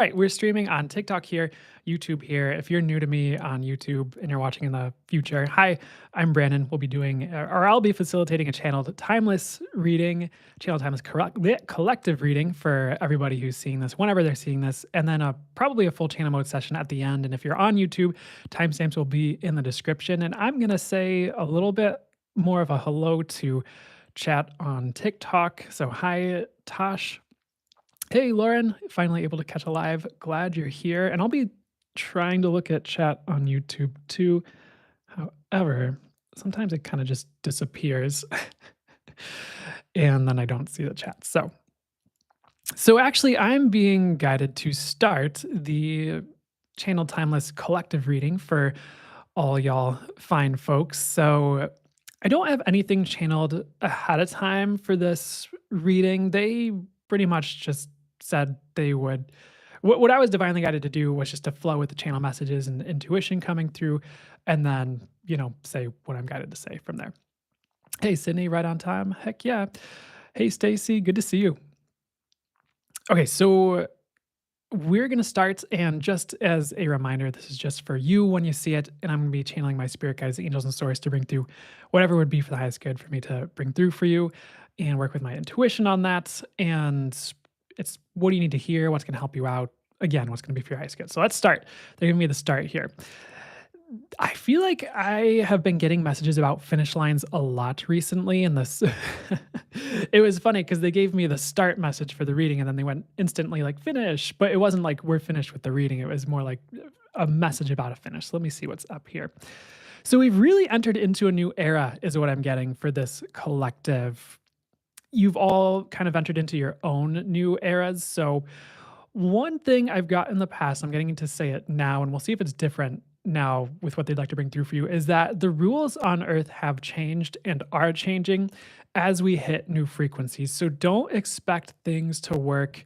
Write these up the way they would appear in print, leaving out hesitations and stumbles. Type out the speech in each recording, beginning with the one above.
Right, we're streaming on TikTok here, YouTube here. If you're new to me on YouTube and you're watching in the future, hi, I'm Brandon. We'll be doing, or I'll be facilitating a channeled timeless reading, channel timeless collective reading for everybody who's seeing this, whenever they're seeing this, and then probably a full channel mode session at the end. And if you're on YouTube, timestamps will be in the description. And I'm gonna say a little bit more of a hello to chat on TikTok. So hi, Tosh. Hey, Lauren, finally able to catch a live. Glad you're here. And I'll be trying to look at chat on YouTube too. However, sometimes it kind of just disappears and then I don't see the chat. So actually I'm being guided to start the channel timeless collective reading for all y'all fine folks. So I don't have anything channeled ahead of time for this reading. They pretty much just said they would. What I was divinely guided to do was just to flow with the channel messages and intuition coming through, and then, say what I'm guided to say from there. Hey, Sydney, right on time. Heck yeah. Hey, Stacy, good to see you. Okay, so we're going to start. And just as a reminder, this is just for you when you see it. And I'm going to be channeling my spirit guides, angels, and stories to bring through whatever would be for the highest good for me to bring through for you and work with my intuition on that. And it's what do you need to hear? What's going to help you out? Again, what's going to be for your highest good? So let's start. They're giving me the start here. I feel like I have been getting messages about finish lines a lot recently, and this it was funny because they gave me the start message for the reading, and then they went instantly like finish, but it wasn't like we're finished with the reading. It was more like a message about a finish. So let me see what's up here. So we've really entered into a new era, is what I'm getting for this collective. You've all kind of entered into your own new eras. So one thing I've got in the past, I'm getting to say it now, and we'll see if it's different now with what they'd like to bring through for you, is that the rules on Earth have changed and are changing as we hit new frequencies. So don't expect things to work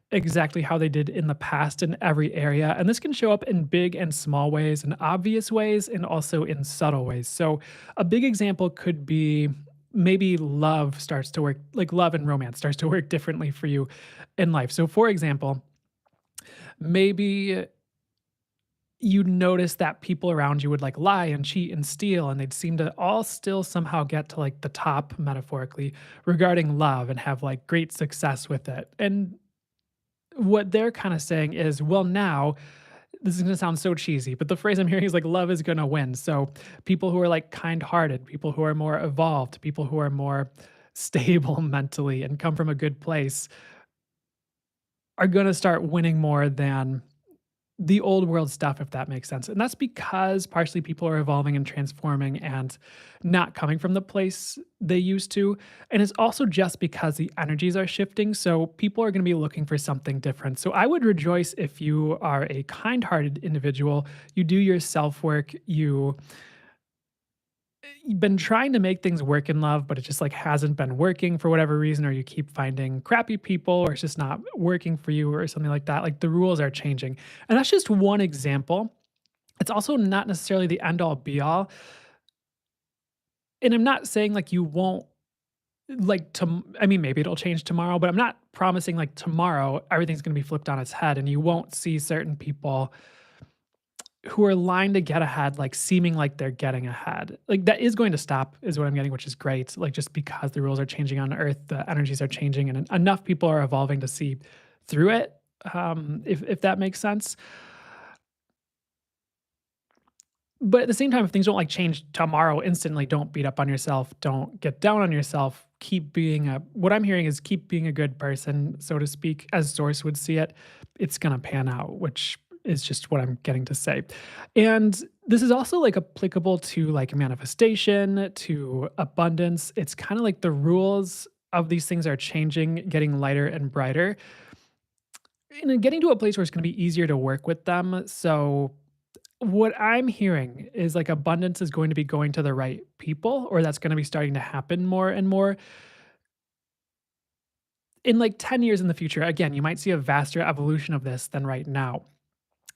exactly how they did in the past in every area. And this can show up in big and small ways, in obvious ways, and also in subtle ways. So a big example could be maybe love starts to work, like love and romance starts to work differently for you in life. So, for example, maybe you notice that people around you would like lie and cheat and steal, and they'd seem to all still somehow get to like the top metaphorically regarding love and have like great success with it. And what they're kind of saying is, well, now this is going to sound so cheesy, but the phrase I'm hearing is like love is going to win. So people who are like kind-hearted, people who are more evolved, people who are more stable mentally and come from a good place are going to start winning more than the old world stuff, if that makes sense. And that's because partially people are evolving and transforming and not coming from the place they used to. And it's also just because the energies are shifting. So people are going to be looking for something different. So I would rejoice if you are a kind hearted individual, you do your self work, you've been trying to make things work in love, but it just like hasn't been working for whatever reason, or you keep finding crappy people, or it's just not working for you, or something like that. Like the rules are changing. And that's just one example. It's also not necessarily the end all be all. And I'm not saying like you won't I mean, maybe it'll change tomorrow, but I'm not promising like tomorrow everything's going to be flipped on its head and you won't see certain people who are lined to get ahead, like, seeming like they're getting ahead. Like, that is going to stop is what I'm getting, which is great. Like, just because the rules are changing on Earth, the energies are changing, and enough people are evolving to see through it, if that makes sense. But at the same time, if things don't, like, change tomorrow instantly, don't beat up on yourself, don't get down on yourself, keep being a what I'm hearing is keep being a good person, so to speak, as Source would see it. It's gonna pan out, which is just what I'm getting to say. And this is also, like, applicable to, like, manifestation, to abundance. It's kinda like the rules of these things are changing, getting lighter and brighter, and then getting to a place where it's gonna be easier to work with them. So what I'm hearing is like abundance is going to be going to the right people, or that's going to be starting to happen more and more in like 10 years in the future. Again, you might see a vaster evolution of this than right now.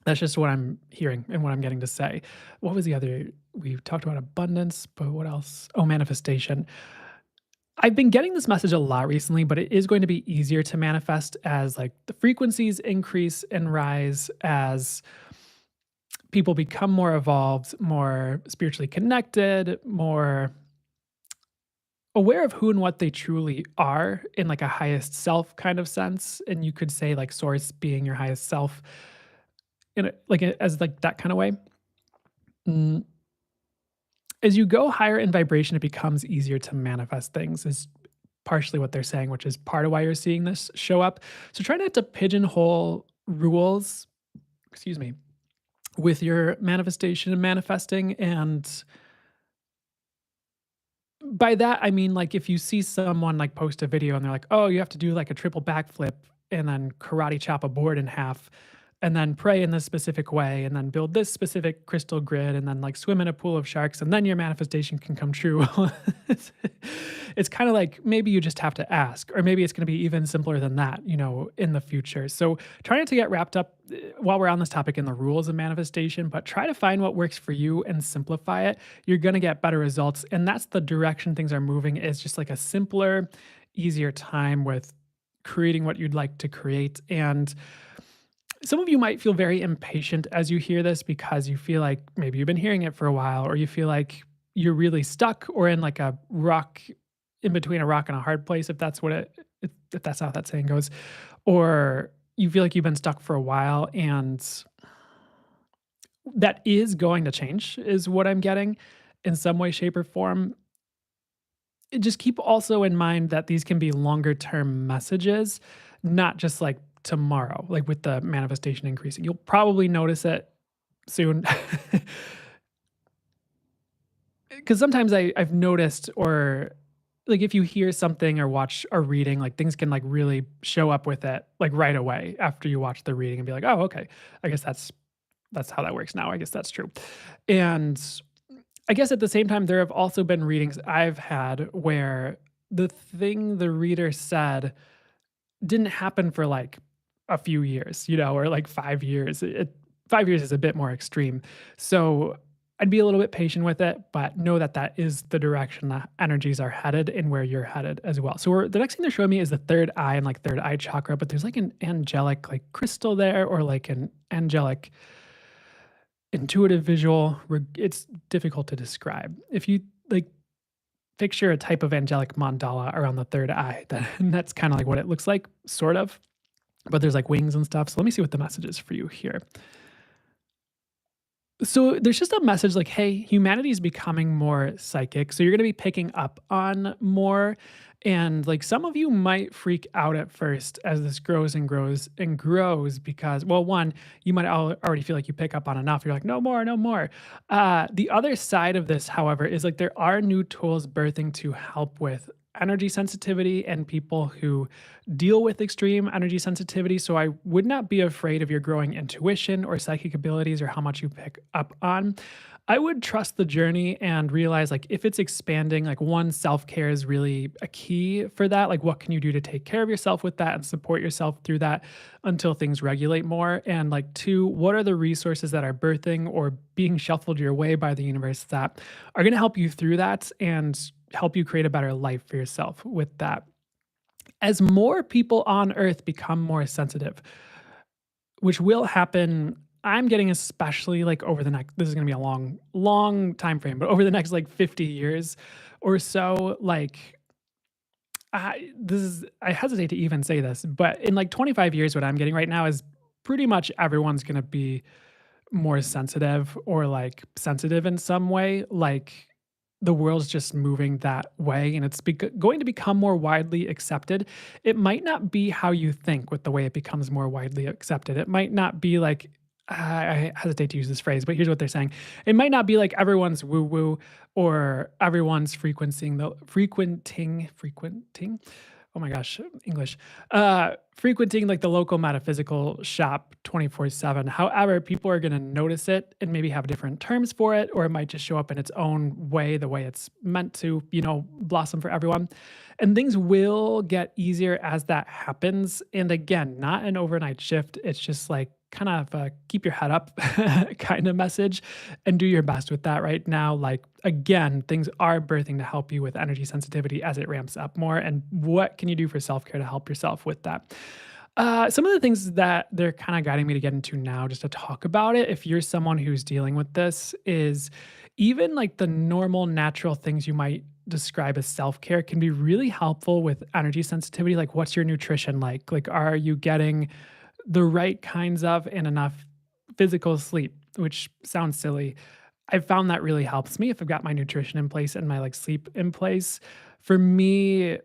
That's just what I'm hearing and what I'm getting to say. What was the other? We talked about abundance, but what else? Oh, manifestation. I've been getting this message a lot recently, but it is going to be easier to manifest as like the frequencies increase and rise as people become more evolved, more spiritually connected, more aware of who and what they truly are in like a highest self kind of sense. And you could say like source being your highest self in as like that kind of way. Mm, as you go higher in vibration, it becomes easier to manifest things. Is partially what they're saying, which is part of why you're seeing this show up. So try not to pigeonhole rules, excuse me, with your manifestation and manifesting. And by that, I mean, like, if you see someone like post a video and they're like, oh, you have to do like a triple backflip and then karate chop a board in half and then pray in this specific way and then build this specific crystal grid and then like swim in a pool of sharks and then your manifestation can come true. it's it's kind of like maybe you just have to ask, or maybe it's going to be even simpler than that, in the future. So try not to get wrapped up while we're on this topic in the rules of manifestation, but try to find what works for you and simplify it. You're going to get better results. And that's the direction things are moving, is just like a simpler, easier time with creating what you'd like to create. And some of you might feel very impatient as you hear this because you feel like maybe you've been hearing it for a while, or you feel like you're really stuck or in like a rock, in between a rock and a hard place, if that's what if that's how that saying goes, or you feel like you've been stuck for a while, and that is going to change, is what I'm getting in some way, shape, or form. Just keep also in mind that these can be longer term messages, not just like tomorrow, like with the manifestation increasing. You'll probably notice it soon. Because sometimes I've noticed, or like if you hear something or watch a reading, like things can like really show up with it like right away after you watch the reading and be like, oh, okay, I guess that's how that works now. I guess that's true. And I guess at the same time, there have also been readings I've had where the thing the reader said didn't happen for like a few years, or like 5 years. 5 years is a bit more extreme. So I'd be a little bit patient with it, but know that that is the direction the energies are headed and where you're headed as well. So the next thing they're showing me is the third eye and like third eye chakra, but there's like an angelic like crystal there, or like an angelic intuitive visual. It's difficult to describe. If you like picture a type of angelic mandala around the third eye, that's kind of like what it looks like, sort of. But there's like wings and stuff. So let me see what the message is for you here. So there's just a message like, hey, humanity is becoming more psychic. So you're going to be picking up on more. And like some of you might freak out at first as this grows and grows and grows because, well, one, you might already feel like you pick up on enough. You're like, no more, no more. The other side of this, however, is like there are new tools birthing to help with energy sensitivity and people who deal with extreme energy sensitivity. So I would not be afraid of your growing intuition or psychic abilities or how much you pick up on. I would trust the journey and realize like if it's expanding, like one, self-care is really a key for that. Like what can you do to take care of yourself with that and support yourself through that until things regulate more? And like two, what are the resources that are birthing or being shuffled your way by the universe that are going to help you through that and help you create a better life for yourself with that? As more people on earth become more sensitive, which will happen, I'm getting, especially like over the next, this is going to be a long time frame, but over the next like 50 years or so, like I hesitate to even say this, but in like 25 years, what I'm getting right now is pretty much everyone's going to be more sensitive or like sensitive in some way. Like the world's just moving that way, and it's going to become more widely accepted. It might not be how you think with the way it becomes more widely accepted. It might not be like, I hesitate to use this phrase, but here's what they're saying. It might not be like everyone's woo woo or everyone's frequenting. Oh my gosh, English. Frequenting like the local metaphysical shop 24/7. However, people are going to notice it and maybe have different terms for it, or it might just show up in its own way, the way it's meant to, blossom for everyone. And things will get easier as that happens. And again, not an overnight shift. It's just like kind of keep your head up kind of message and do your best with that right now. Like, again, things are birthing to help you with energy sensitivity as it ramps up more. And what can you do for self care to help yourself with that? Some of the things that they're kind of guiding me to get into now, just to talk about it, if you're someone who's dealing with this, is even like the normal, natural things you might describe as self care can be really helpful with energy sensitivity. Like, what's your nutrition like? Like, are you getting the right kinds of and enough physical sleep? Which sounds silly. I've found that really helps me if I've got my nutrition in place and my like sleep in place. For me,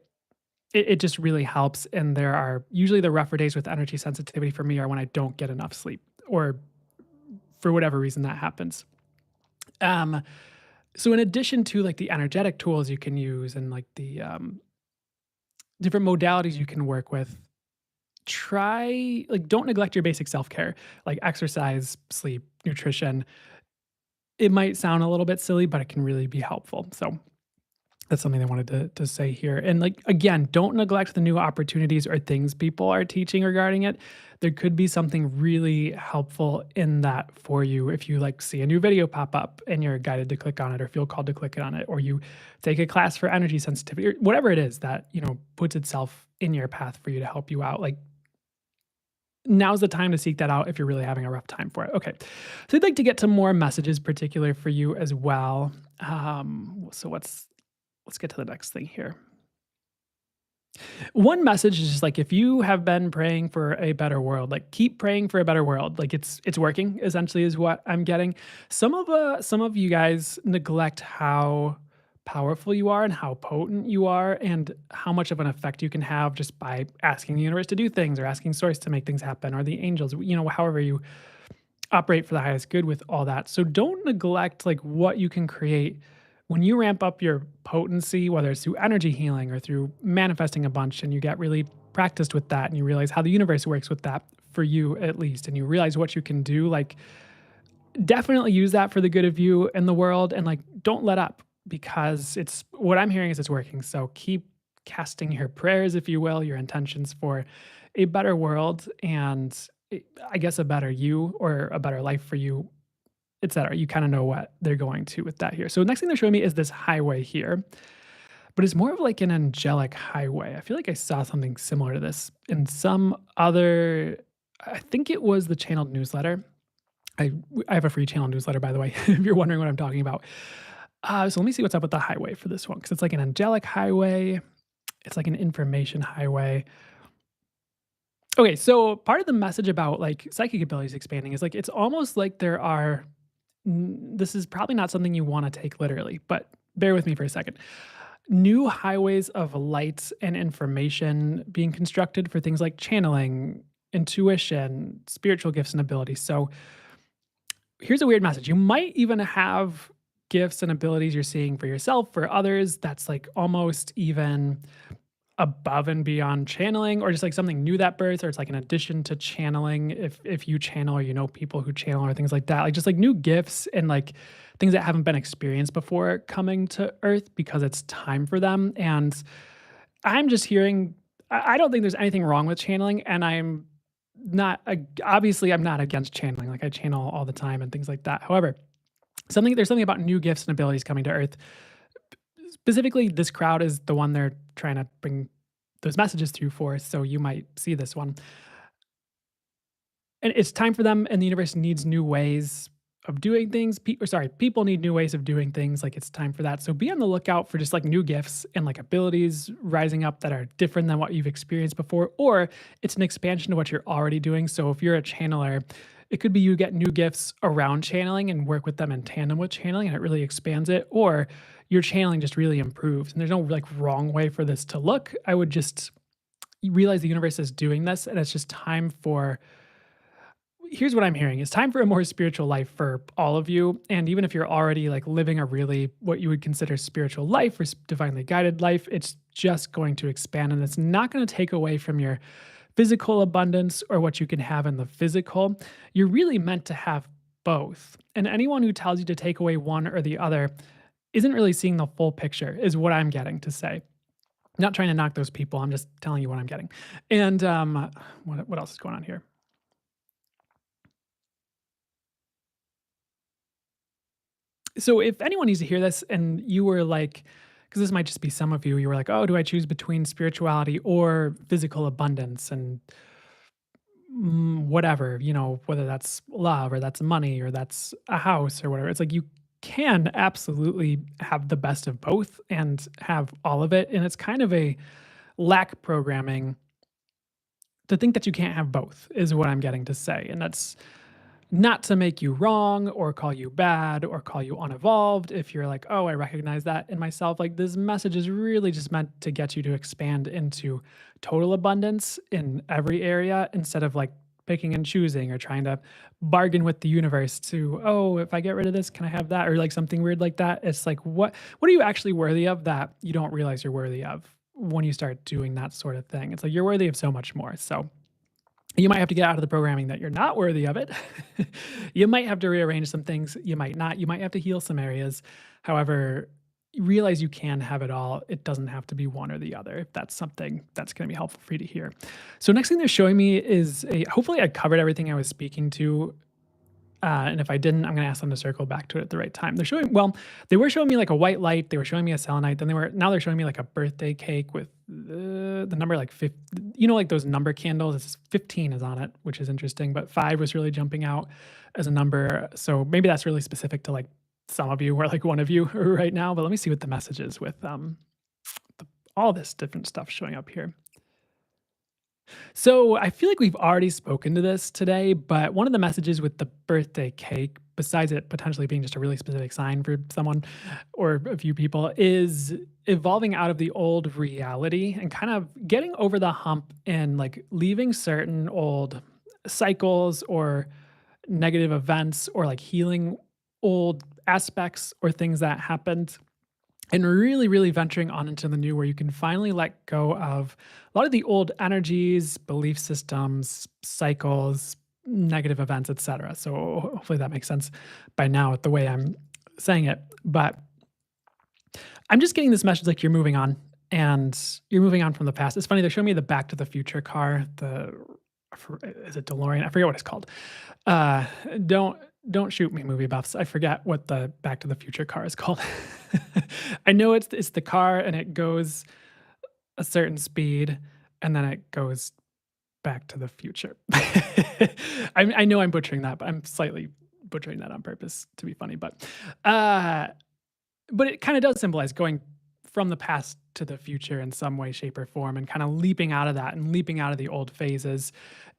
it just really helps, and there are usually the rougher days with energy sensitivity for me are when I don't get enough sleep or for whatever reason that happens. Um, so in addition to, like, the energetic tools you can use and, like, the, different modalities you can work with, try like, don't neglect your basic self-care, like exercise, sleep, nutrition. It might sound a little bit silly, but it can really be helpful, so that's something I wanted to say here. And like again, don't neglect the new opportunities or things people are teaching regarding it. There could be something really helpful in that for you if you like see a new video pop up and you're guided to click on it or feel called to click on it, or you take a class for energy sensitivity or whatever it is that, puts itself in your path for you to help you out. Like now's the time to seek that out if you're really having a rough time for it. Okay. So I'd like to get to more messages particular for you as well. So let's get to the next thing here. One message is just like if you have been praying for a better world, like keep praying for a better world. Like it's working essentially is what I'm getting. Some of you guys neglect how powerful you are and how potent you are and how much of an effect you can have just by asking the universe to do things or asking source to make things happen or the angels, however you operate for the highest good with all that. So don't neglect like what you can create when you ramp up your potency, whether it's through energy healing or through manifesting a bunch, and you get really practiced with that and you realize how the universe works with that for you at least, and you realize what you can do, like definitely use that for the good of you and the world and like don't let up because it's what I'm hearing is it's working. So keep casting your prayers, if you will, your intentions for a better world and I guess a better you or a better life for you, etc. You kind of know what they're going to with that here. So next thing they're showing me is this highway here, but it's more of like an angelic highway. I feel like I saw something similar to this in some other. I think it was the channeled newsletter. I have a free channel newsletter, by the way, if you're wondering what I'm talking about. So let me see what's up with the highway for this one because it's like an angelic highway. It's like an information highway. Okay, so part of the message about like psychic abilities expanding is like it's almost like there are this is probably not something you want to take literally, but bear with me for a second. New highways of light and information being constructed for things like channeling, intuition, spiritual gifts and abilities. So here's a weird message. You might even have gifts and abilities you're seeing for yourself, for others, that's like almost even above and beyond channeling or just like something new that birth or it's like an addition to channeling if you channel or people who channel or things like that, like just like new gifts and like things that haven't been experienced before coming to earth because it's time for them. And I'm just hearing I don't think there's anything wrong with channeling, and I'm not obviously I'm not against channeling, like I channel all the time and things like that. However, there's something about new gifts and abilities coming to earth. Specifically, this crowd is the one they're trying to bring those messages through for, so you might see this one. And it's time for them, and the universe needs new ways of doing things. People need new ways of doing things. Like it's time for that. So be on the lookout for just like new gifts and like abilities rising up that are different than what you've experienced before, or it's an expansion of what you're already doing. So if you're a channeler, it could be you get new gifts around channeling and work with them in tandem with channeling, and it really expands it, or your channeling just really improves. And there's no like wrong way for this to look. I would just realize the universe is doing this, and it's just time for here's what I'm hearing. It's time for a more spiritual life for all of you. And even if you're already like living a really what you would consider spiritual life or divinely guided life, it's just going to expand and it's not going to take away from your physical abundance or what you can have in the physical. You're really meant to have both. And anyone who tells you to take away one or the other isn't really seeing the full picture, is what I'm getting to say. Not trying to knock those people. I'm just telling you what I'm getting. And what else is going on here? So if anyone needs to hear this and you were like, because this might just be some of you, you were like, oh, do I choose between spirituality or physical abundance and whatever, whether that's love or that's money or that's a house or whatever. It's like you can absolutely have the best of both and have all of it. And it's kind of a lack programming to think that you can't have both, is what I'm getting to say. And that's not to make you wrong or call you bad or call you unevolved. If you're like, oh, I recognize that in myself, like this message is really just meant to get you to expand into total abundance in every area instead of like picking and choosing or trying to bargain with the universe to, oh, if I get rid of this, can I have that? Or like something weird like that. It's like, what are you actually worthy of that you don't realize you're worthy of when you start doing that sort of thing? It's like you're worthy of so much more. So you might have to get out of the programming that you're not worthy of it. You might have to rearrange some things. You might not. You might have to heal some areas. However, you realize you can have it all. It doesn't have to be one or the other. If that's something that's going to be helpful for you to hear. So next thing they're showing me is a. Hopefully, I covered everything I was speaking to, and if I didn't, I'm gonna ask them to circle back to it at the right time. They were showing me like a white light, they were showing me a selenite, then now they're showing me like a birthday cake with the number like like those number candles. It's 15 is on it, which is interesting, but 5 was really jumping out as a number. So maybe that's really specific to like some of you or like one of you right now. But let me see what the message is with all this different stuff showing up here. So I feel like we've already spoken to this today, but one of the messages with the birthday cake, besides it potentially being just a really specific sign for someone or a few people, is evolving out of the old reality and kind of getting over the hump and like leaving certain old cycles or negative events or like healing old aspects or things that happened and really, really venturing on into the new where you can finally let go of a lot of the old energies, belief systems, cycles, negative events, etc. So hopefully that makes sense by now with the way I'm saying it. But I'm just getting this message like you're moving on and you're moving on from the past. It's funny, they're showing me the Back to the Future car, is it DeLorean? I forget what it's called. Uh, don't don't shoot me, movie buffs. I forget what the Back to the Future car is called. I know it's the car and it goes a certain speed and then it goes back to the future. I know I'm butchering that, but I'm slightly butchering that on purpose to be funny. Uh, but it kind of does symbolize going from the past to the future in some way, shape, or form, and kind of leaping out of that and leaping out of the old phases.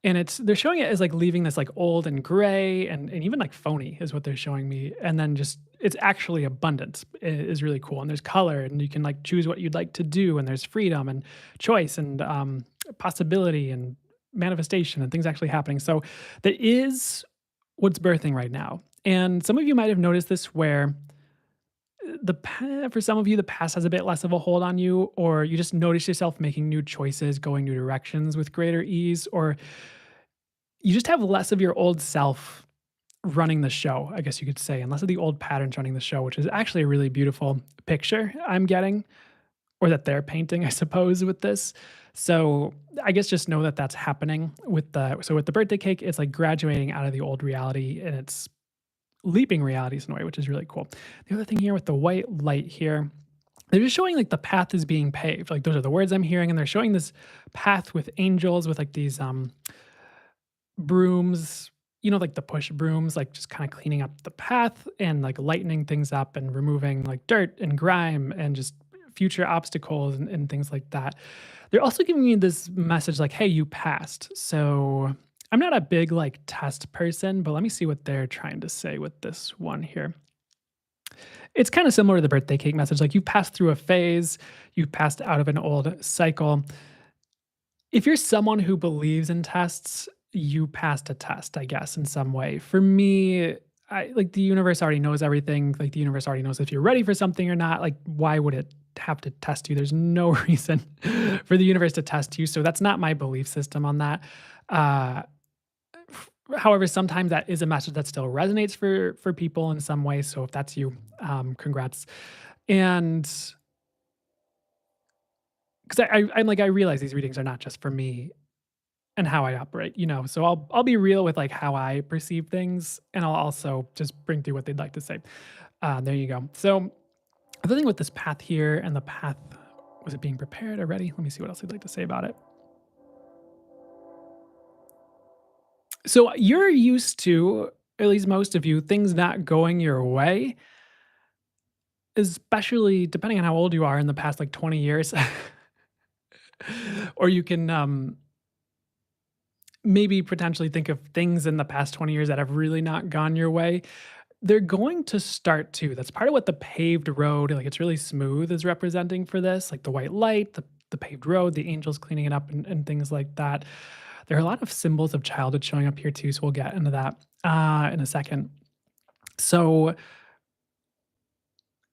And they're showing it as like leaving this like old and gray and even like phony is what they're showing me. And then just it's actually abundance is really cool. And there's color and you can like choose what you'd like to do. And there's freedom and choice and possibility and manifestation and things actually happening. So that is what's birthing right now. And some of you might have noticed this where for some of you, the past has a bit less of a hold on you, or you just notice yourself making new choices, going new directions with greater ease, or you just have less of your old self running the show, I guess you could say, and less of the old patterns running the show, which is actually a really beautiful picture I'm getting, or that they're painting, I suppose, with this. So I guess just know that that's happening with the birthday cake. It's like graduating out of the old reality, and it's leaping realities in a way, which is really cool. The other thing here with the white light here, they're just showing like the path is being paved. Like those are the words I'm hearing, and they're showing this path with angels with like these brooms, like the push brooms, like just kind of cleaning up the path and like lightening things up and removing like dirt and grime and just future obstacles and things like that. They're also giving me this message like, hey, you passed. So I'm not a big like test person, but let me see what they're trying to say with this one here. It's kind of similar to the birthday cake message. Like you've passed through a phase, you've passed out of an old cycle. If you're someone who believes in tests, you passed a test, I guess, in some way. For me, I like the universe already knows everything. Like the universe already knows if you're ready for something or not. Like, why would it have to test you? There's no reason for the universe to test you. So that's not my belief system on that. Uh, However, sometimes that is a message that still resonates for people in some way. So if that's you, congrats. And because I'm like I realize these readings are not just for me and how I operate. So I'll be real with like how I perceive things, and I'll also just bring through what they'd like to say. There you go. So the thing with this path here and the path, was it being prepared already? Let me see what else I'd like to say about it. So you're used to, at least most of you, things not going your way, especially depending on how old you are in the past like 20 years. Or you can maybe potentially think of things in the past 20 years that have really not gone your way. They're going to start to. That's part of what the paved road, like it's really smooth, is representing for this, like the white light, the paved road, the angels cleaning it up, and things like that. There are a lot of symbols of childhood showing up here too, so we'll get into that in a second. So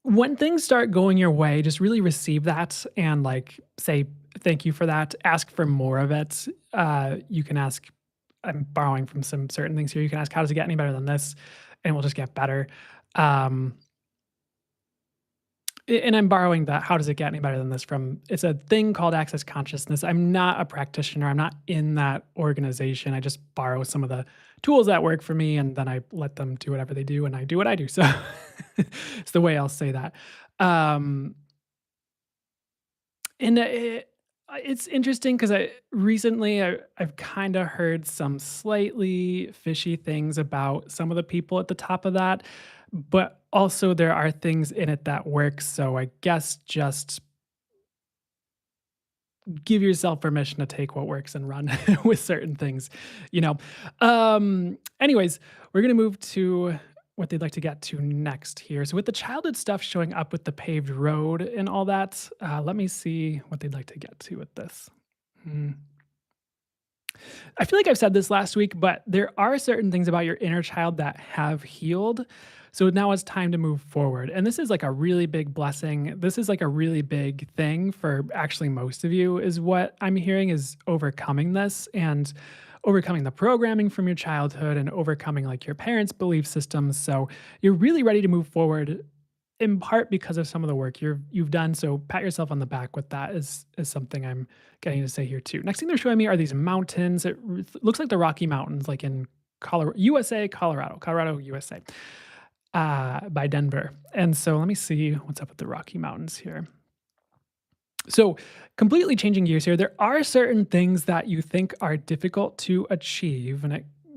when things start going your way, just really receive that and like say thank you for that. Ask for more of it. You can ask. I'm borrowing from some certain things here. You can ask, how does it get any better than this? And we'll just get better. Um, and I'm borrowing that. How does it get any better than this from? It's a thing called Access Consciousness. I'm not a practitioner. I'm not in that organization. I just borrow some of the tools that work for me, and then I let them do whatever they do, and I do what I do. So it's the way I'll say that. Um, it's interesting because I've kind of heard some slightly fishy things about some of the people at the top of that, but also there are things in it that work. So I guess just give yourself permission to take what works and run with certain things, you know. Anyways, we're gonna move to what they'd like to get to next here. So with the childhood stuff showing up with the paved road and all that, let me see what they'd like to get to with this. Hmm. I feel like I've said this last week, but there are certain things about your inner child that have healed. So now it's time to move forward. And this is like a really big blessing. This is like a really big thing for actually most of you, is what I'm hearing, is overcoming this and overcoming the programming from your childhood and overcoming like your parents' belief systems. So you're really ready to move forward in part because of some of the work you've done. So pat yourself on the back with that is something I'm getting to say here too. Next thing they're showing me are these mountains. Looks like the Rocky Mountains, like in Colorado, USA, Colorado, USA, by Denver. And so let me see what's up with the Rocky Mountains here. So, completely changing gears here, there are certain things that you think are difficult to achieve.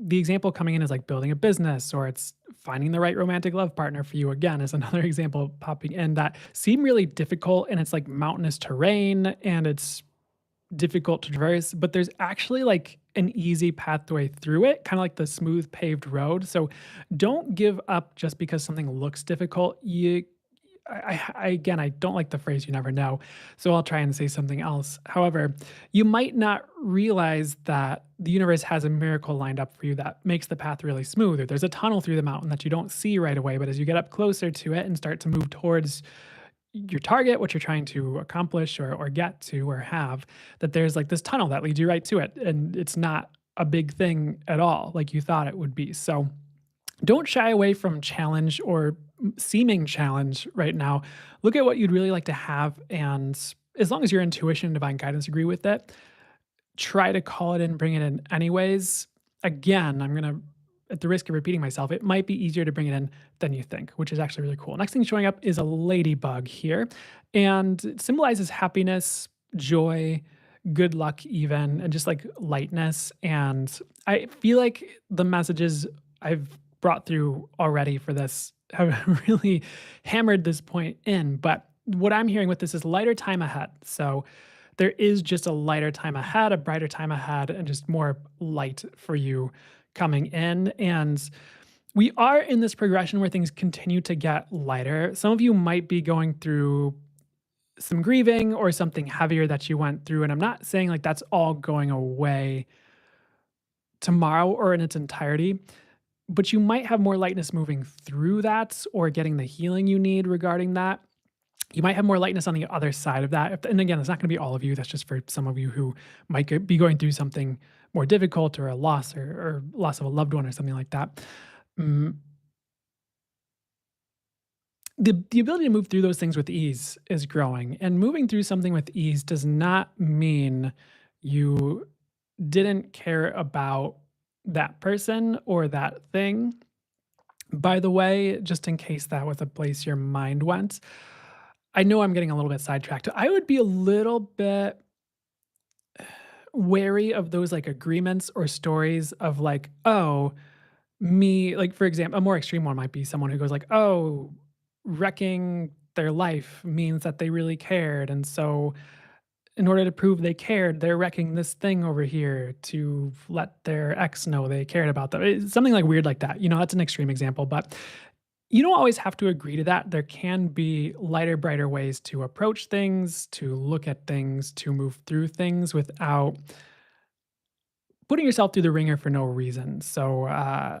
The example coming in is like building a business, or it's finding the right romantic love partner for you. Again, is another example popping in that seem really difficult. And it's like mountainous terrain and it's difficult to traverse, but there's actually like an easy pathway through it, kind of like the smooth paved road. So, don't give up just because something looks difficult. Again, I don't like the phrase "you never know," so I'll try and say something else. However, you might not realize that the universe has a miracle lined up for you that makes the path really smooth, or there's a tunnel through the mountain that you don't see right away, but as you get up closer to it and start to move towards your target, what you're trying to accomplish or get to or have, that there's like this tunnel that leads you right to it, and it's not a big thing at all like you thought it would be. So don't shy away from challenge or seeming challenge right now. Look at what you'd really like to have. And as long as your intuition and divine guidance agree with it, try to call it in, bring it in anyways. Again, I'm going to, at the risk of repeating myself, it might be easier to bring it in than you think, which is actually really cool. Next thing showing up is a ladybug here, and it symbolizes happiness, joy, good luck, even, and just like lightness. And I feel like the messages I've brought through already for this have really hammered this point in. But what I'm hearing with this is lighter time ahead. So there is just a lighter time ahead, a brighter time ahead, and just more light for you coming in. And we are in this progression where things continue to get lighter. Some of you might be going through some grieving or something heavier that you went through. And I'm not saying like that's all going away tomorrow or in its entirety, but you might have more lightness moving through that or getting the healing you need regarding that. You might have more lightness on the other side of that. And again, it's not going to be all of you. That's just for some of you who might be going through something more difficult, or a loss, or loss of a loved one or something like that. Mm, the ability to move through those things with ease is growing. And moving through something with ease does not mean you didn't care about that person or that thing. By the way, just in case that was a place your mind went, I know I'm getting a little bit sidetracked. I would be a little bit wary of those like agreements or stories of like, oh, me, like for example, a more extreme one might be someone who goes like, oh, wrecking their life means that they really cared. And so in order to prove they cared, they're wrecking this thing over here to let their ex know they cared about them. Something like weird like that. That's an extreme example, but you don't always have to agree to that. There can be lighter, brighter ways to approach things, to look at things, to move through things without putting yourself through the ringer for no reason. So,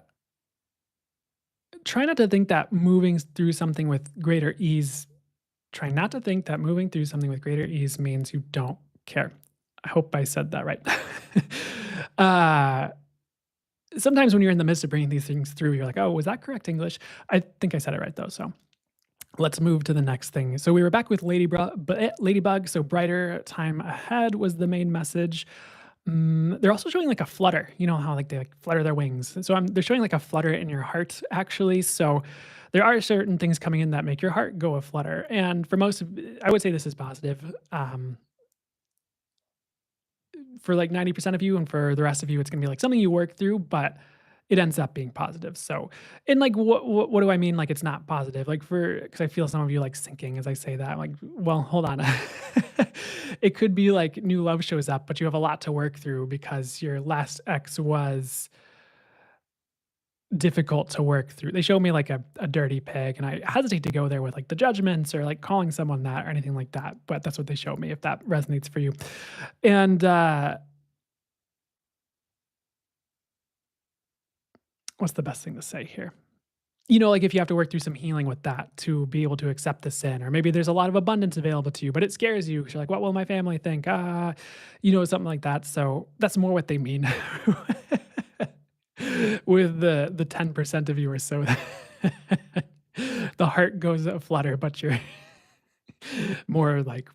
try not to think that moving through something with greater ease, try not to think that moving through something with greater ease means you don't care. I hope I said that right. uh, Sometimes when you're in the midst of bringing these things through, you're like, oh, was that correct English? I think I said it right though. So, let's move to the next thing. So we were back with Ladybug. So brighter time ahead was the main message. They're also showing like a flutter. You know how like they like flutter their wings. So they're showing like a flutter in your heart actually. So there are certain things coming in that make your heart go a flutter. And for most, I would say this is positive. For like 90% of you, and for the rest of you, it's gonna be like something you work through, but it ends up being positive. So, and like, what do I mean? Like, it's not positive. Like, because I feel some of you like sinking as I say that. Like, well, hold on. It could be like new love shows up, but you have a lot to work through because your last ex was difficult to work through. They show me like a dirty pig, and I hesitate to go there with like the judgments or like calling someone that or anything like that. But that's what they show me if that resonates for you. And what's the best thing to say here? Like if you have to work through some healing with that to be able to accept the sin, or maybe there's a lot of abundance available to you, but it scares you 'cause you're like, what will my family think? Something like that. So that's more what they mean with the 10% of you or so. The heart goes a flutter, but you're more like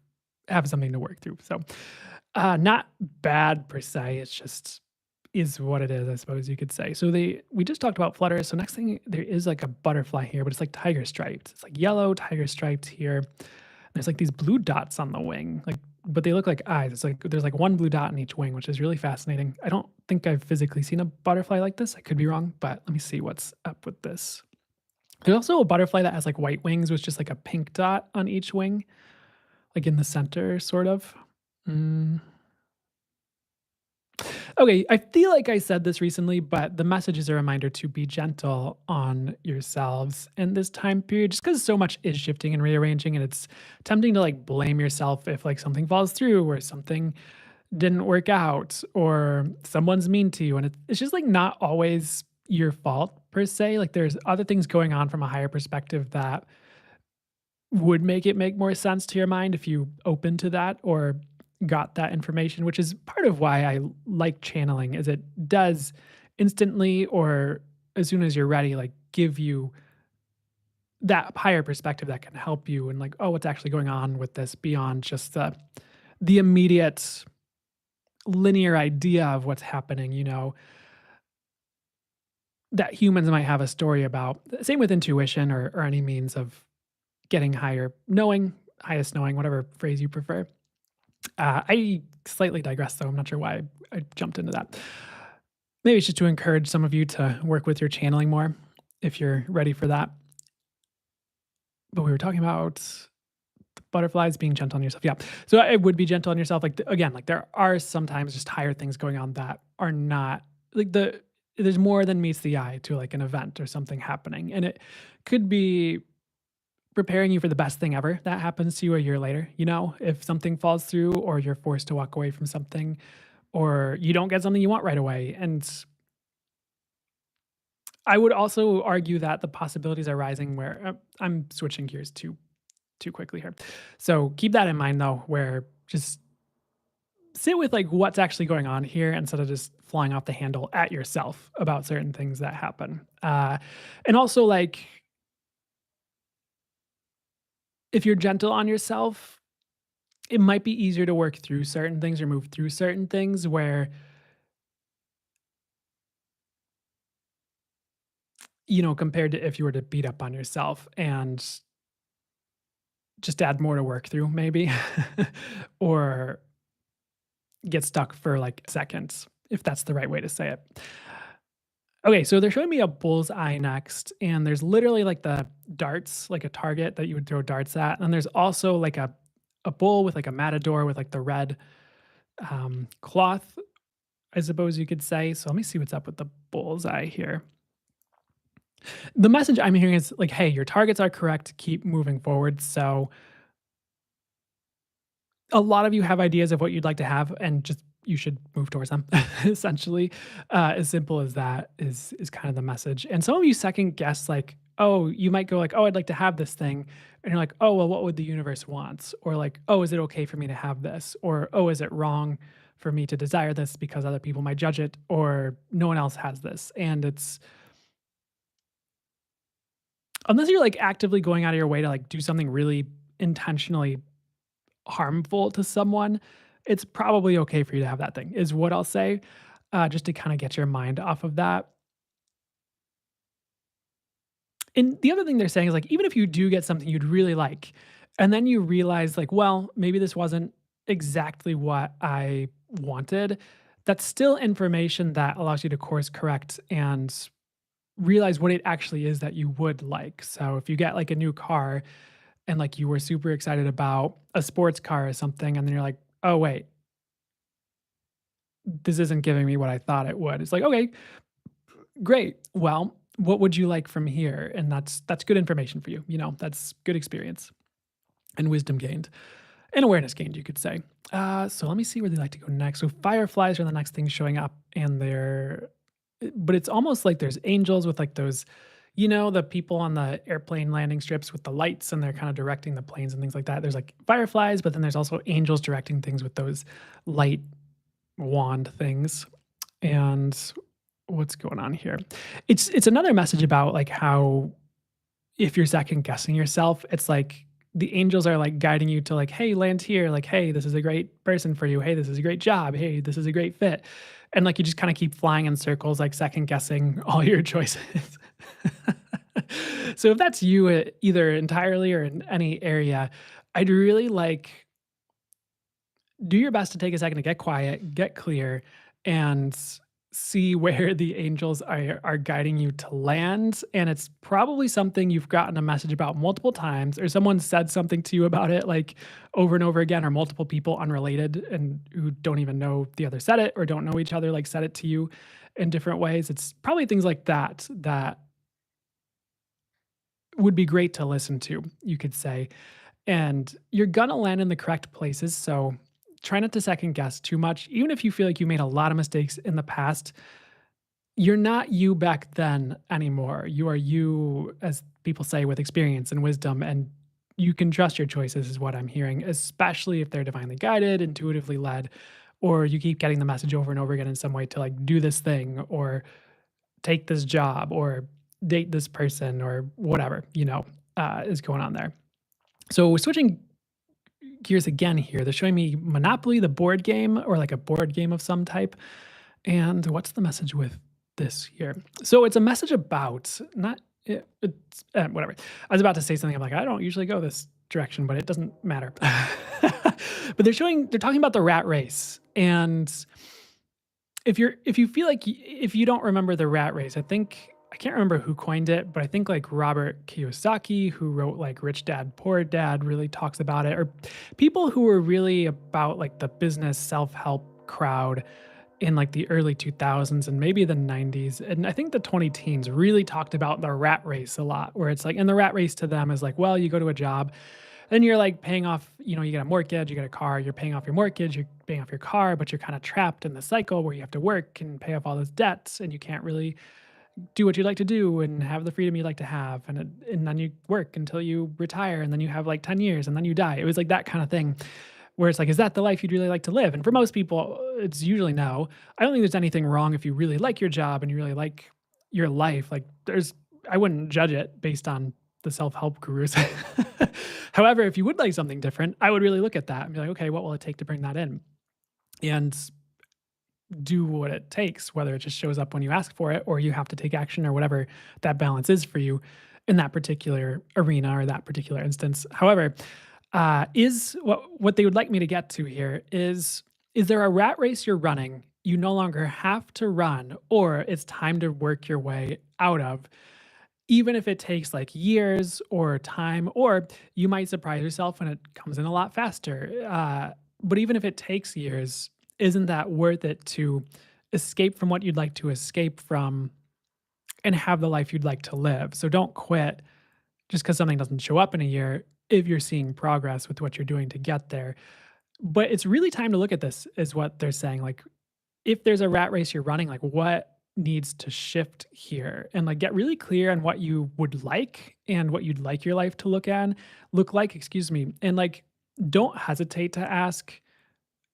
have something to work through. So not bad per se. It's just is what it is, I suppose you could say. So we just talked about flutter. So next thing there is like a butterfly here, but it's like tiger striped. It's like yellow tiger striped here. There's like these blue dots on the wing, like but they look like eyes. It's like there's like one blue dot in each wing, which is really fascinating. I don't think I've physically seen a butterfly like this. I could be wrong, but let me see what's up with this. There's also a butterfly that has like white wings with just like a pink dot on each wing, like in the center, sort of. Mm, Okay, I feel like I said this recently, but the message is a reminder to be gentle on yourselves in this time period, just because so much is shifting and rearranging, and it's tempting to like blame yourself if like something falls through or something didn't work out or someone's mean to you. And it's just like not always your fault per se. Like there's other things going on from a higher perspective that would make it make more sense to your mind if you open to that or got that information, which is part of why I like channeling is it does instantly or as soon as you're ready, like give you that higher perspective that can help you and like, oh, what's actually going on with this beyond just the immediate linear idea of what's happening, that humans might have a story about. Same with intuition or any means of getting higher knowing, highest knowing, whatever phrase you prefer. I slightly digress, though. I'm not sure why I jumped into that. Maybe it's just to encourage some of you to work with your channeling more if you're ready for that. But we were talking about the butterflies being gentle on yourself. Yeah. So I would be gentle on yourself. Like, again, like there are sometimes just higher things going on that are not like there's more than meets the eye to like an event or something happening. And it could be preparing you for the best thing ever that happens to you a year later. If something falls through or you're forced to walk away from something or you don't get something you want right away. And I would also argue that the possibilities are rising where I'm switching gears too quickly here. So keep that in mind though, where just sit with like what's actually going on here instead of just flying off the handle at yourself about certain things that happen. And also like if you're gentle on yourself, it might be easier to work through certain things or move through certain things where compared to if you were to beat up on yourself and just add more to work through maybe, or get stuck for like seconds, if that's the right way to say it. Okay, so they're showing me a bullseye next, and there's literally like the darts, like a target that you would throw darts at. And there's also like a bull with like a matador with like the red cloth, I suppose you could say. So let me see what's up with the bullseye here. The message I'm hearing is like, hey, your targets are correct. Keep moving forward. So a lot of you have ideas of what you'd like to have, and just you should move towards them. Essentially, as simple as that is kind of the message. And some of you second guess, like, oh, you might go like, oh, I'd like to have this thing, and you're like, oh, well, what would the universe want? Or like, oh, is it okay for me to have this? Or oh, is it wrong for me to desire this because other people might judge it, or no one else has this? And it's unless you're like actively going out of your way to like do something really intentionally harmful to someone, it's probably okay for you to have that thing, is what I'll say, just to kinda get your mind off of that. And the other thing they're saying is, like, even if you do get something you'd really like, and then you realize, like, "Well, maybe this wasn't exactly what I wanted," that's still information that allows you to course correct and realize what it actually is that you would like. So if you get, like, a new car and, like, you were super excited about a sports car or something, and then you're like, "Oh, wait, this isn't giving me what I thought it would." It's like, "Okay, great. Well, what would you like from here?" And that's good information for you, that's good experience and wisdom gained and awareness gained, you could say. So let me see where they like to go next. So fireflies are the next thing showing up, and but it's almost like there's angels with like those, the people on the airplane landing strips with the lights, and they're kind of directing the planes and things like that. There's like fireflies, but then there's also angels directing things with those light wand things. And what's going on here? It's another message about like how if you're second guessing yourself, it's like the angels are like guiding you to like, hey, land here. Like, hey, this is a great person for you. Hey, this is a great job. Hey, this is a great fit. And like you just kind of keep flying in circles, like second guessing all your choices. So if that's you, either entirely or in any area, I'd really like do your best to take a second to get quiet, get clear, and see where the angels are guiding you to land. And it's probably something you've gotten a message about multiple times, or someone said something to you about it like over and over again, or multiple people unrelated and who don't even know the other said it or don't know each other, like said it to you in different ways. It's probably things like that that would be great to listen to, you could say. And you're gonna land in the correct places. So try not to second guess too much. Even if you feel like you made a lot of mistakes in the past, you're not you back then anymore. You are you, as people say, with experience and wisdom. And you can trust your choices, is what I'm hearing, especially if they're divinely guided, intuitively led, or you keep getting the message over and over again in some way to like do this thing or take this job or date this person or whatever, is going on there. So switching gears again here, they're showing me Monopoly, the board game, or like a board game of some type. And what's the message with this here? So it's a message about not it's whatever. I was about to say something. I'm like, I don't usually go this direction, but it doesn't matter. But they're talking about the rat race. And if you feel like if you don't remember the rat race, I can't remember who coined it, but I think like Robert Kiyosaki, who wrote like Rich Dad Poor Dad, really talks about it, or people who were really about like the business self-help crowd in like the early 2000s and maybe the 90s, and I think the 20 teens really talked about the rat race a lot, where it's like, and the rat race to them is like, well, you go to a job, then you're like paying off, you get a mortgage, you get a car, you're paying off your mortgage, you're paying off your car, but you're kind of trapped in the cycle where you have to work and pay off all those debts, and you can't really do what you like to do and have the freedom you like to have, and then you work until you retire, and then you have like 10 years and then you die. It was like that kind of thing, where it's like, is that the life you'd really like to live? And for most people, it's usually no. I don't think there's anything wrong if you really like your job and you really like your life. Like I wouldn't judge it based on the self-help gurus. However, if you would like something different, I would really look at that and be like, okay, what will it take to bring that in? And do what it takes, whether it just shows up when you ask for it or you have to take action or whatever that balance is for you in that particular arena or that particular instance. However, is what they would like me to get to here is there a rat race you're running you no longer have to run or it's time to work your way out of, even if it takes like years or time, or you might surprise yourself and it comes in a lot faster. But even if it takes years, isn't that worth it to escape from what you'd like to escape from and have the life you'd like to live? So don't quit just because something doesn't show up in a year if you're seeing progress with what you're doing to get there. But it's really time to look at this, is what they're saying. Like, if there's a rat race you're running, like what needs to shift here and like get really clear on what you would like and what you'd like your life to look like, excuse me. And like don't hesitate to ask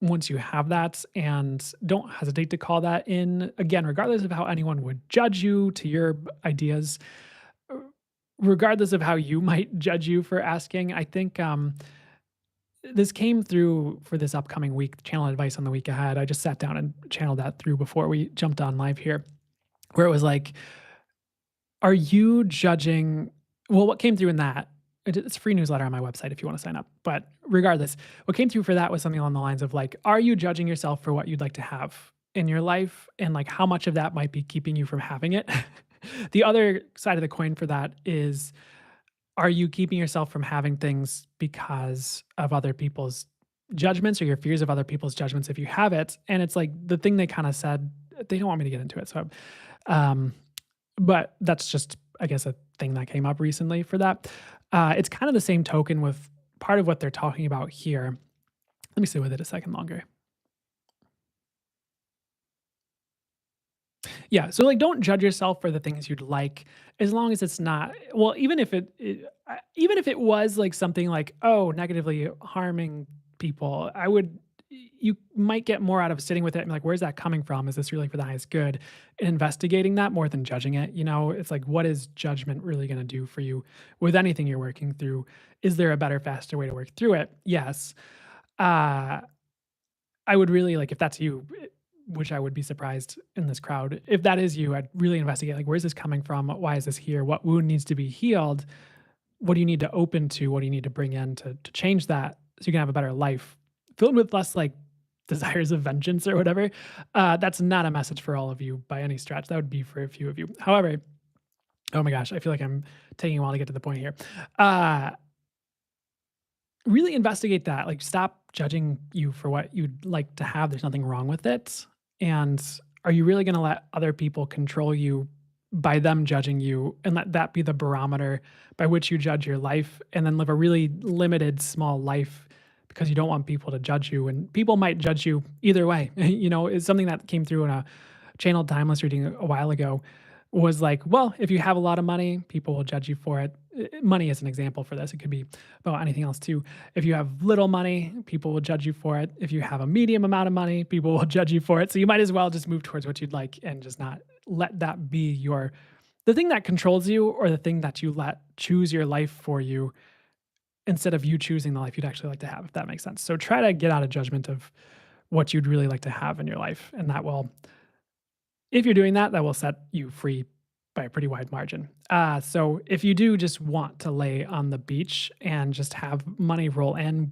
once you have that and don't hesitate to call that in again, regardless of how anyone would judge you to your ideas, uh, regardless of how you might judge you for asking. I think this came through for this upcoming week, channel advice on the week ahead. I just sat down and channeled that through before we jumped on live here, where it was like, are you judging? Well, what came through in that? It's a free newsletter on my website if you want to sign up. But regardless, what came through for that was something along the lines of like, are you judging yourself for what you'd like to have in your life? And like how much of that might be keeping you from having it? The other side of the coin for that is, are you keeping yourself from having things because of other people's judgments or your fears of other people's judgments if you have it? And it's like the thing they kind of said, they don't want me to get into it. So, um, but that's just, I guess, a thing that came up recently for that. It's kind of the same token with part of what they're talking about here. Let me sit with it a second longer. Yeah, so, like, don't judge yourself for the things you'd like, as long as it's not well, even if it was, like, something like, "Oh, negatively harming people," you might get more out of sitting with it and, like, "Where's that coming from? Is this really for the highest good?" And investigating that more than judging it, you know? It's like, what is judgment really gonna do for you with anything you're working through? Is there a better, faster way to work through it? Yes. Uh I would really like if that's you, which I would be surprised in this crowd. If that is you, I'd really investigate like where's this coming from? Why is this here? What wound needs to be healed? What do you need to open to? What do you need to bring in to change that so you can have a better life filled with less like desires of vengeance or whatever? That's not a message for all of you by any stretch. That would be for a few of you. However, oh my gosh, I feel like I'm taking a while to get to the point here. Uh, Really investigate that, like, stop judging you for what you'd like to have, there's nothing wrong with it, and are you really gonna let other people control you by them judging you, and let that be the barometer by which you judge your life, and then live a really limited, small life because you don't want people to judge you, and people might judge you either way, you know, it's something that came through in a channeled timeless reading a while ago was like, well, if you have a lot of money, people will judge you for it. Money is an example for this. It could be about anything else too. If you have little money, people will judge you for it. If you have a medium amount of money, people will judge you for it. So you might as well just move towards what you'd like and just not let that be the thing that controls you or the thing that you let choose your life for you instead of you choosing the life you'd actually like to have, if that makes sense. So try to get out of judgment of what you'd really like to have in your life. And that will if you're doing that, that will set you free by a pretty wide margin. So if you do just want to lay on the beach and just have money roll in,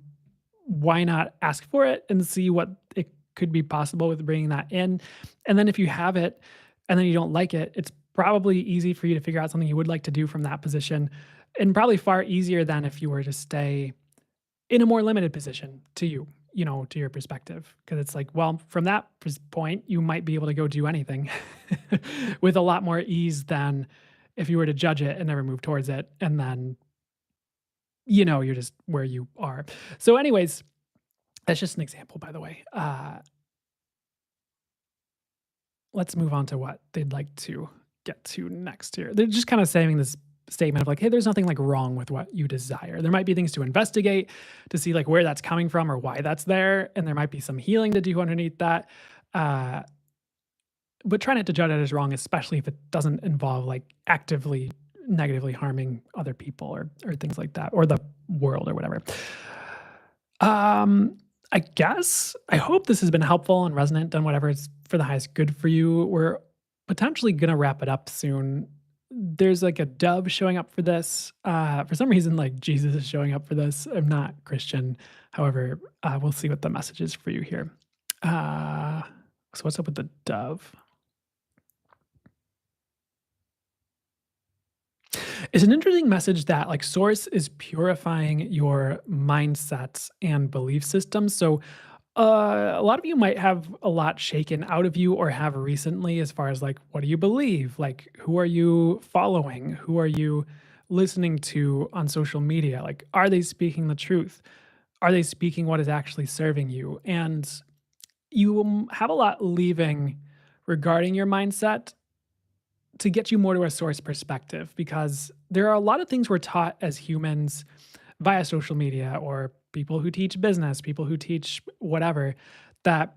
why not ask for it and see what it could be possible with bringing that in? And then if you have it and then you don't like it, it's probably easy for you to figure out something you would like to do from that position, and probably far easier than if you were to stay in a more limited position to you, you know, to your perspective. Cause it's like, well, from that point, you might be able to go do anything with a lot more ease than if you were to judge it and never move towards it. And then, you know, you're just where you are. So, anyways, that's just an example, by the way. Let's move on to what they'd like to get to next here. They're just kind of saying this statement of like, hey, there's nothing like wrong with what you desire. There might be things to investigate to see like where that's coming from or why that's there. And there might be some healing to do underneath that. Uh, but try not to judge it as wrong, especially if it doesn't involve like actively negatively harming other people or things like that, or the world or whatever. Um, I guess I hope this has been helpful and resonant, done whatever is for the highest good for you. We're potentially gonna wrap it up soon. There's like a dove showing up for this. For some reason, like Jesus is showing up for this. I'm not Christian. However, we'll see what the message is for you here. Uh, so what's up with the dove? It's an interesting message that like source is purifying your mindsets and belief systems. So a lot of you might have a lot shaken out of you or have recently as far as like what do you believe? Like who are you following? Who are you listening to on social media? Like are they speaking the truth? Are they speaking what is actually serving you? And you have a lot leaving regarding your mindset to get you more to a source perspective because there are a lot of things we're taught as humans via social media or people who teach business, people who teach whatever that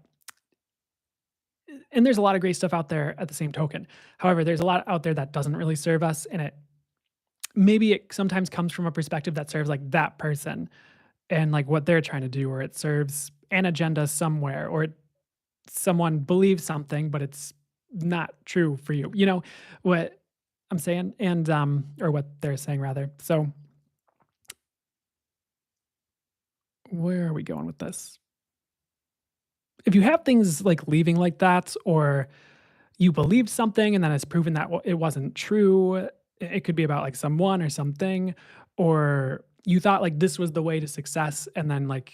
and there's a lot of great stuff out there at the same token. However, there's a lot out there that doesn't really serve us and it sometimes comes from a perspective that serves like that person and like what they're trying to do or it serves an agenda somewhere or someone believes something but it's not true for you. You know what I'm saying? And or what they're saying rather. So, where are we going with this? If you have things like leaving like that, or you believed something and then it's proven that it wasn't true, it could be about like someone or something, or you thought like this was the way to success, and then like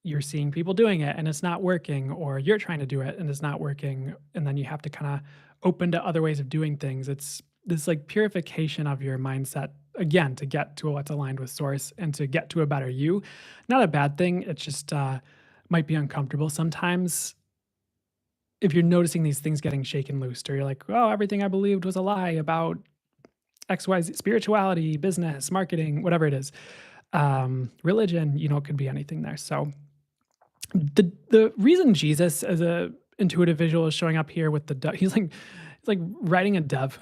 you're seeing people doing it and it's not working, or you're trying to do it and it's not working, and then you have to kind of open to other ways of doing things. It's this like purification of your mindset again to get to what's aligned with source and to get to a better you. Not a bad thing. It's just might be uncomfortable sometimes if you're noticing these things getting shaken loose, or you're like, oh, everything I believed was a lie about XYZ, spirituality, business, marketing, whatever it is, religion, it could be anything there. So the reason Jesus as a intuitive visual is showing up here with the dove, he's like riding a dove,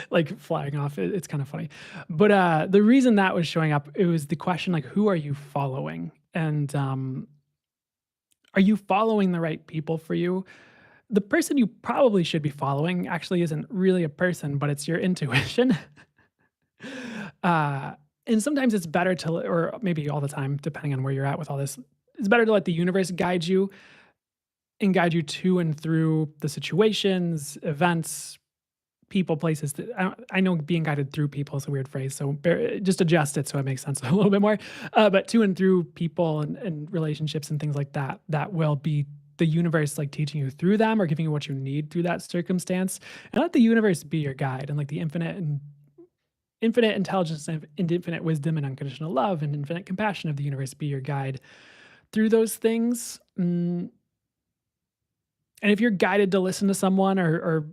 like flying off. It's kind of funny. But the reason that was showing up, it was the question like, who are you following? And are you following the right people for you? The person you probably should be following actually isn't really a person, but it's your intuition. uh, and sometimes it's better to, or maybe all the time, depending on where you're at with all this, it's better to let the universe guide you and guide you to and through the situations, events, people, places. I know being guided through people is a weird phrase, so just adjust it so it makes sense a little bit more. But to and through people and relationships and things like that, that will be the universe like teaching you through them or giving you what you need through that circumstance. And let the universe be your guide and like the infinite intelligence and infinite wisdom and unconditional love and infinite compassion of the universe be your guide through those things. And if you're guided to listen to someone or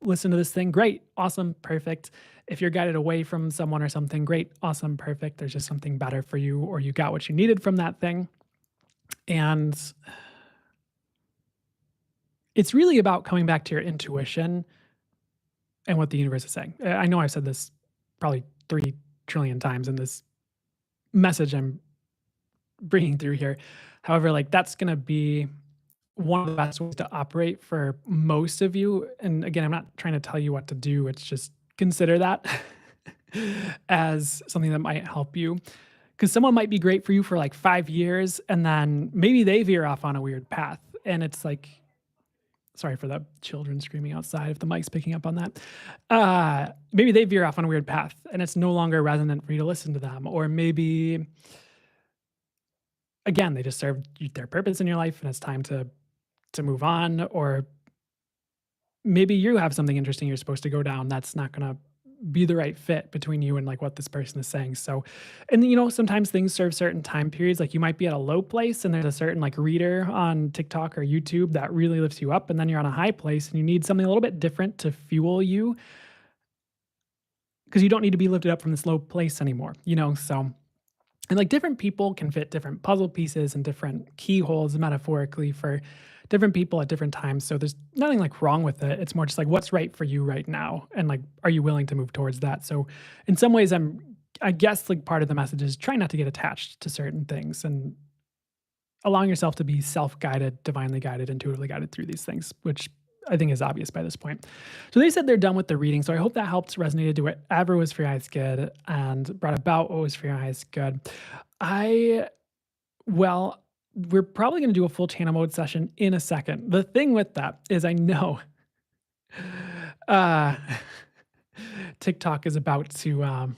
listen to this thing, great, awesome, perfect. If you're guided away from someone or something, great, awesome, perfect. There's just something better for you, or you got what you needed from that thing. And it's really about coming back to your intuition and what the universe is saying. I know I've said this probably 3 trillion times in this message I'm bringing through here. However, like that's going to be one of the best ways to operate for most of you. And again, I'm not trying to tell you what to do. It's just consider that as something that might help you. Because someone might be great for you for like 5 years and then maybe they veer off on a weird path. And it's like, sorry for the children screaming outside if the mic's picking up on that. Maybe they veer off on a weird path and it's no longer resonant for you to listen to them. Or maybe, again, they just served their purpose in your life and it's time to move on, or maybe you have something interesting you're supposed to go down that's not going to be the right fit between you and like what this person is saying. So, and sometimes things serve certain time periods. Like you might be at a low place and there's a certain like reader on TikTok or YouTube that really lifts you up, and then you're on a high place and you need something a little bit different to fuel you because you don't need to be lifted up from this low place anymore, so. And like different people can fit different puzzle pieces and different keyholes metaphorically for different people at different times. So there's nothing like wrong with it. It's more just like what's right for you right now. And like, are you willing to move towards that? So in some ways, I guess like part of the message is try not to get attached to certain things and allowing yourself to be self-guided, divinely guided, intuitively guided through these things, which I think is obvious by this point. So they said they're done with the reading. So I hope that helped, resonated to whatever was for your highest good and brought about what was for your highest good. I well, we're probably going to do a full channel mode session in a second. The thing with that is I know uh, TikTok is about to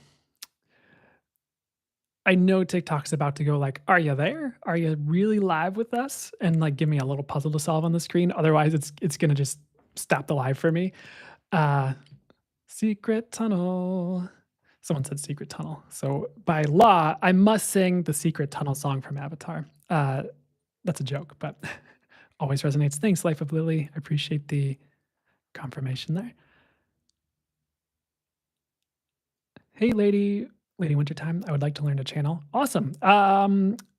I know TikTok's about to go like, "Are you there? Are you really live with us?" And, like, give me a little puzzle to solve on the screen. Otherwise, it's gonna just stop the live for me. Uh, Secret tunnel. Someone said secret tunnel. So, by law, I must sing the secret tunnel song from Avatar. That's a joke, but always resonates. Thanks, Life of Lily. I appreciate the confirmation there. Hey, Lady Wintertime, I would like to learn to channel. Awesome.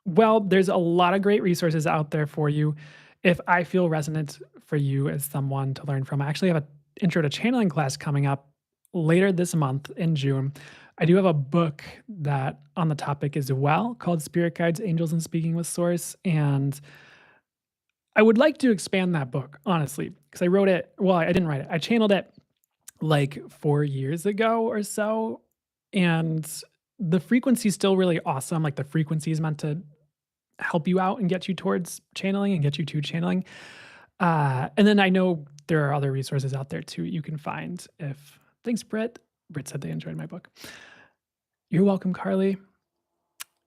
Well, there's a lot of great resources out there for you. If I feel resonant for you as someone to learn from, I actually have an intro to channeling class coming up later this month in June. I do have a book that on the topic as well called Spirit Guides, Angels, and Speaking with Source. And I would like to expand that book, honestly, because I wrote it. Well, I didn't write it. I channeled it like 4 years ago or so, and the frequency's still really awesome, like, the frequency is meant to help you out and get you towards channeling and get you to channeling, and then I know there are other resources out there too you can find if thanks, Britt. Britt said they enjoyed my book. You're welcome, Carly.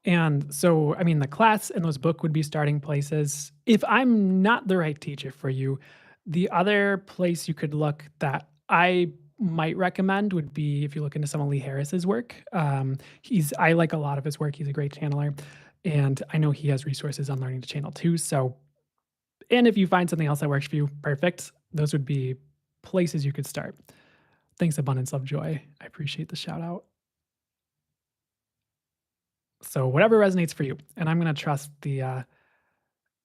And so, I mean, the class and those book would be starting places. If I'm not the right teacher for you, the other place you could look that I might recommend would be if you look into some of Lee Harris's work. I like a lot of his work. He's a great channeler, and I know he has resources on learning to channel too. So, and if you find something else that works for you, perfect. Those would be places you could start. Thanks, Abundance of Joy. I appreciate the shout out. So whatever resonates for you, and I'm gonna trust the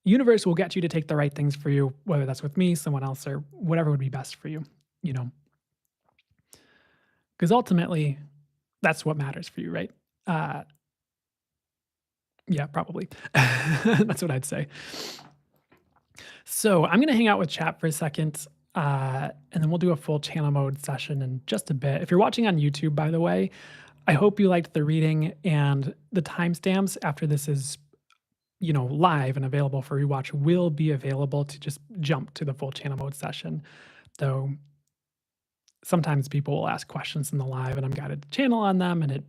universe will get you to take the right things for you, whether that's with me, someone else, or whatever would be best for you. You know, because ultimately, that's what matters for you, right? Uh, yeah, probably. That's what I'd say. So I'm gonna hang out with chat for a second, and then we'll do a full channel mode session in just a bit. If you're watching on YouTube, by the way, I hope you liked the reading and the timestamps after this is live and available for rewatch will be available to just jump to the full channel mode session. Though sometimes people will ask questions in the live and I'm guided to channel on them and it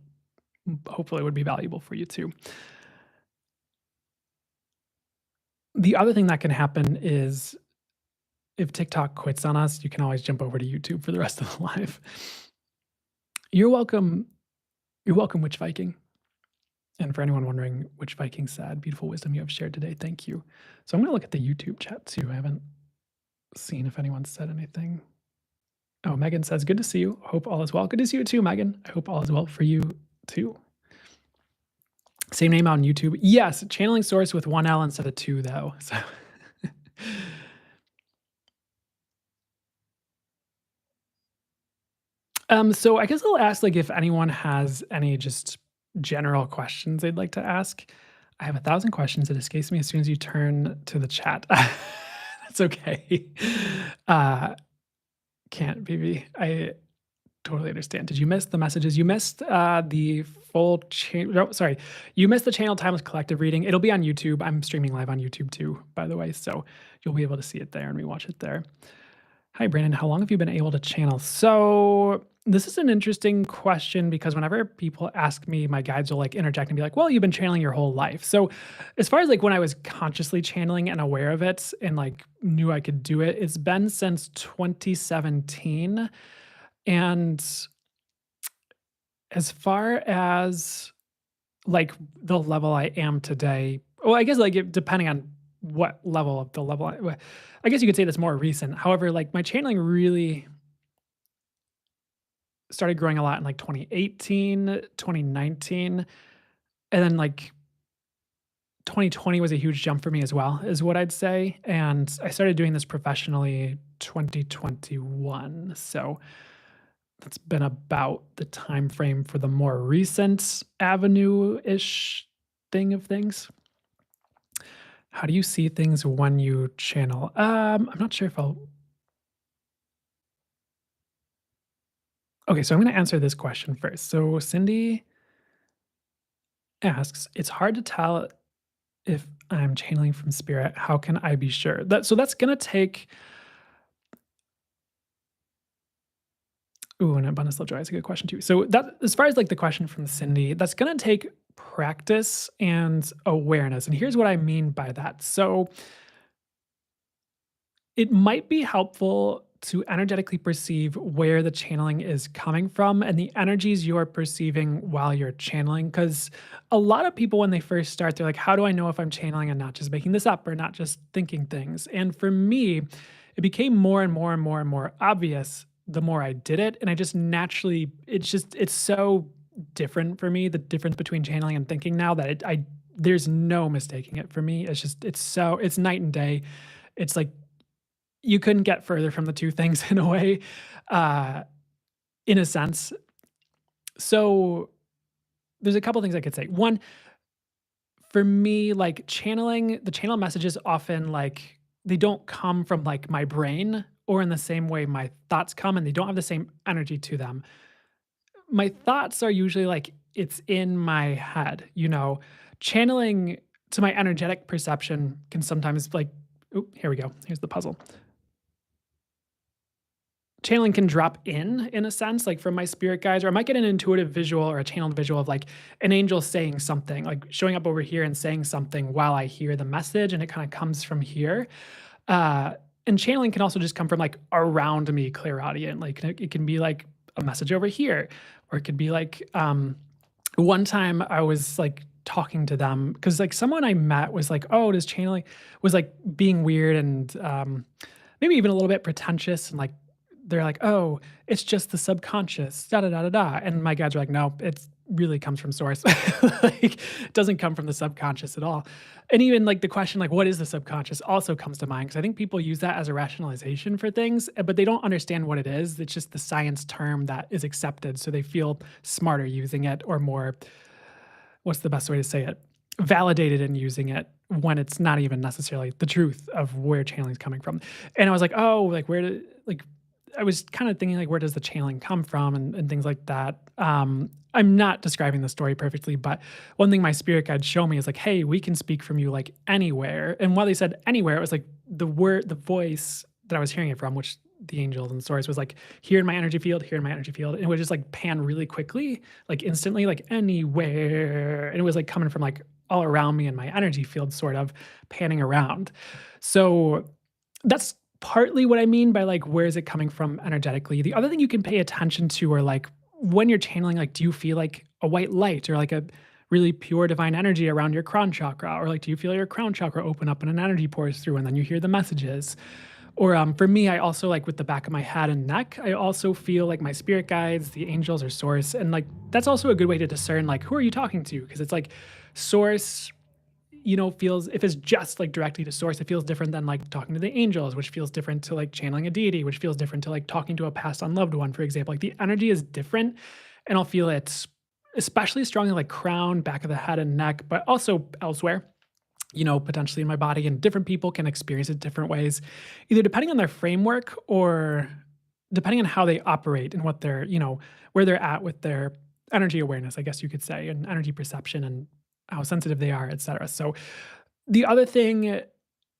hopefully would be valuable for you too. The other thing that can happen is if TikTok quits on us, you can always jump over to YouTube for the rest of the live. You're welcome. You're welcome, Witch Viking. And for anyone wondering which Viking said, beautiful wisdom you have shared today. Thank you. So I'm going to look at the YouTube chat too. I haven't seen if anyone said anything. Oh, Megan says, good to see you. Hope all is well. Good to see you too, Megan. I hope all is well for you too. Same name on YouTube. Yes, channeling source with one L instead of two, though. So, so I guess I'll ask like if anyone has any just general questions they'd like to ask. I have 1,000 questions that escapes me as soon as you turn to the chat. That's okay. Uh, can't, BB. I totally understand. Did you miss the messages? You missed the full channel. No, sorry. You missed the channel Timeless Collective reading. It'll be on YouTube. I'm streaming live on YouTube too, by the way. So you'll be able to see it there and rewatch it there. Hi, Brandon. How long have you been able to channel? So this is an interesting question because whenever people ask me, my guides will like interject and be like, well, you've been channeling your whole life. So as far as like when I was consciously channeling and aware of it and like knew I could do it, it's been since 2017. And as far as like the level I am today, well, I guess like depending on what level of the level, I guess you could say that's more recent. However, like my channeling really started growing a lot in like 2018, 2019, and then like 2020 was a huge jump for me as well, is what I'd say. And I started doing this professionally 2021. So that's been about the time frame for the more recent avenue-ish thing of things. How do you see things when you channel? I'm not sure if I'll Okay, so I'm gonna answer this question first. So Cindy asks, "It's hard to tell if I'm channeling from spirit. How can I be sure?" That's gonna take ooh, an abundance of joy is a good question too. So that as far as like the question from Cindy, that's gonna take practice and awareness. And here's what I mean by that. So it might be helpful to energetically perceive where the channeling is coming from and the energies you're perceiving while you're channeling. Because a lot of people, when they first start, they're like, how do I know if I'm channeling and not just making this up or not just thinking things? And for me, it became more and more and more and more obvious the more I did it. And I just naturally, it's so different for me, the difference between channeling and thinking now that there's no mistaking it for me. It's night and day. It's like you couldn't get further from the 2 things in a way, uh, in a sense. So, there's a couple things I could say. One, for me, like, the channel messages often, like, they don't come from, like, my brain or in the same way my thoughts come, and they don't have the same energy to them. My thoughts are usually, like, it's in my head, you know? Channeling to my energetic perception can sometimes, like oop, here we go. Here's the puzzle. Channeling can drop in a sense, like from my spirit guides, or I might get an intuitive visual or a channeled visual of like an angel saying something, like showing up over here and saying something while I hear the message, and it kind of comes from here. Uh, and channeling can also just come from like around me, clairaudient. Like it can be like a message over here, or it could be like one time I was like talking to them because like someone I met was like, "Oh, does channeling," was like being weird and maybe even a little bit pretentious and like they're like, "Oh, it's just the subconscious, da da da da da." And my guides are like, "No, it really comes from source. Like, it doesn't come from the subconscious at all." And even like the question, like, "What is the subconscious?" also comes to mind because I think people use that as a rationalization for things, but they don't understand what it is. It's just the science term that is accepted, so they feel smarter using it or more what's the best way to say it? Validated in using it when it's not even necessarily the truth of where channeling is coming from. And I was like, "Oh, like, where did," like, I was kinda thinking, like, where does the channeling come from and things like that. I'm not describing the story perfectly, but one thing my spirit guides show me is like, "Hey, we can speak from you, like, anywhere." And while they said anywhere, it was like the voice that I was hearing it from, which the angels and source was like, "Here in my energy field, here in my energy field." And it would just, like, pan really quickly, like, instantly, like, "Anywhere." And it was, like, coming from, like, all around me in my energy field, sort of panning around. So that's partly what I mean by, like, where is it coming from energetically. The other thing you can pay attention to are, like, when you're channeling, like, do you feel like a white light or, like, a really pure divine energy around your crown chakra? Or, like, do you feel your crown chakra open up and an energy pours through and then you hear the messages? Or, for me, I also, like, with the back of my head and neck, I also feel, like, my spirit guides, the angels or source, and, like, that's also a good way to discern, like, who are you talking to? Because it's, like, source, feels if it's just, like, directly to source, it feels different than, like, talking to the angels, which feels different to, like, channeling a deity, which feels different to, like, talking to a passed on loved one, for example. Like, the energy is different, and I'll feel it especially strongly, like, crown, back of the head and neck, but also elsewhere, potentially in my body, and different people can experience it different ways, either depending on their framework or depending on how they operate and what they're, where they're at with their energy awareness, I guess you could say, and energy perception and how sensitive they are, et cetera. So the other thing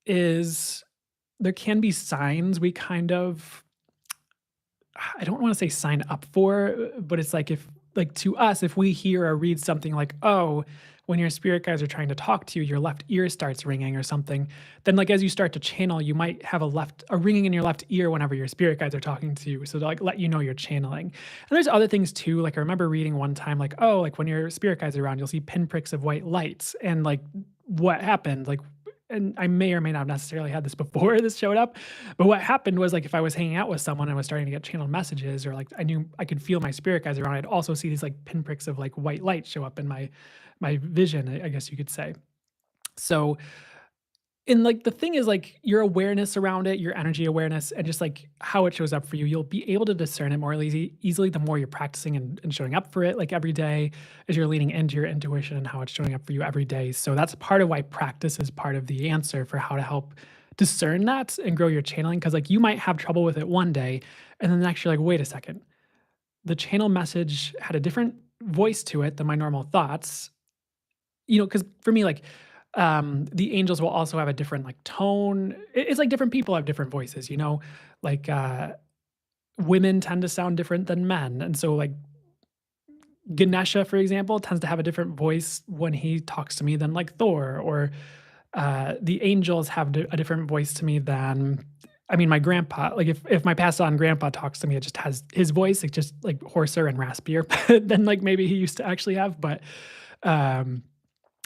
is there can be signs we kind of I don't wanna say sign up for, but it's like if like to us, if we hear or read something like, "Oh, when your spirit guides are trying to talk to you, your left ear starts ringing," or something, then, like, as you start to channel, you might have a ringing in your left ear whenever your spirit guides are talking to you, so to, like, let you know you're channeling. And there's other things too, like, I remember reading one time, like, "Oh, like, when your spirit guides are around, you'll see pinpricks of white lights," and, like, what happened? Like, and I may or may not have necessarily had this before this showed up, but what happened was, like, if I was hanging out with someone and was starting to get channeled messages or, like, I knew I could feel my spirit guys around, I'd also see these, like, pinpricks of, like, white light show up in my vision, I guess you could say. So, And, like, the thing is, like, your awareness around it, your energy awareness, and just, like, how it shows up for you, you'll be able to discern it more easily the more you're practicing and showing up for it, like, every day as you're leaning into your intuition and how it's showing up for you every day. So that's part of why practice is part of the answer for how to help discern that and grow your channeling. Because like, you might have trouble with it one day, and then the next you're like, "Wait a second, the channel message had a different voice to it than my normal thoughts." Because for me, like, the angels will also have a different, like, tone. It's like different people have different voices, you know? Like, women tend to sound different than men, and so, like, Ganesha, for example, tends to have a different voice when he talks to me than, like, Thor, or, the angels have a different voice to me than, I mean, my grandpa. Like, if my passed on grandpa talks to me, it just has his voice, it's just, like, hoarser and raspier than, like, maybe he used to actually have, but, um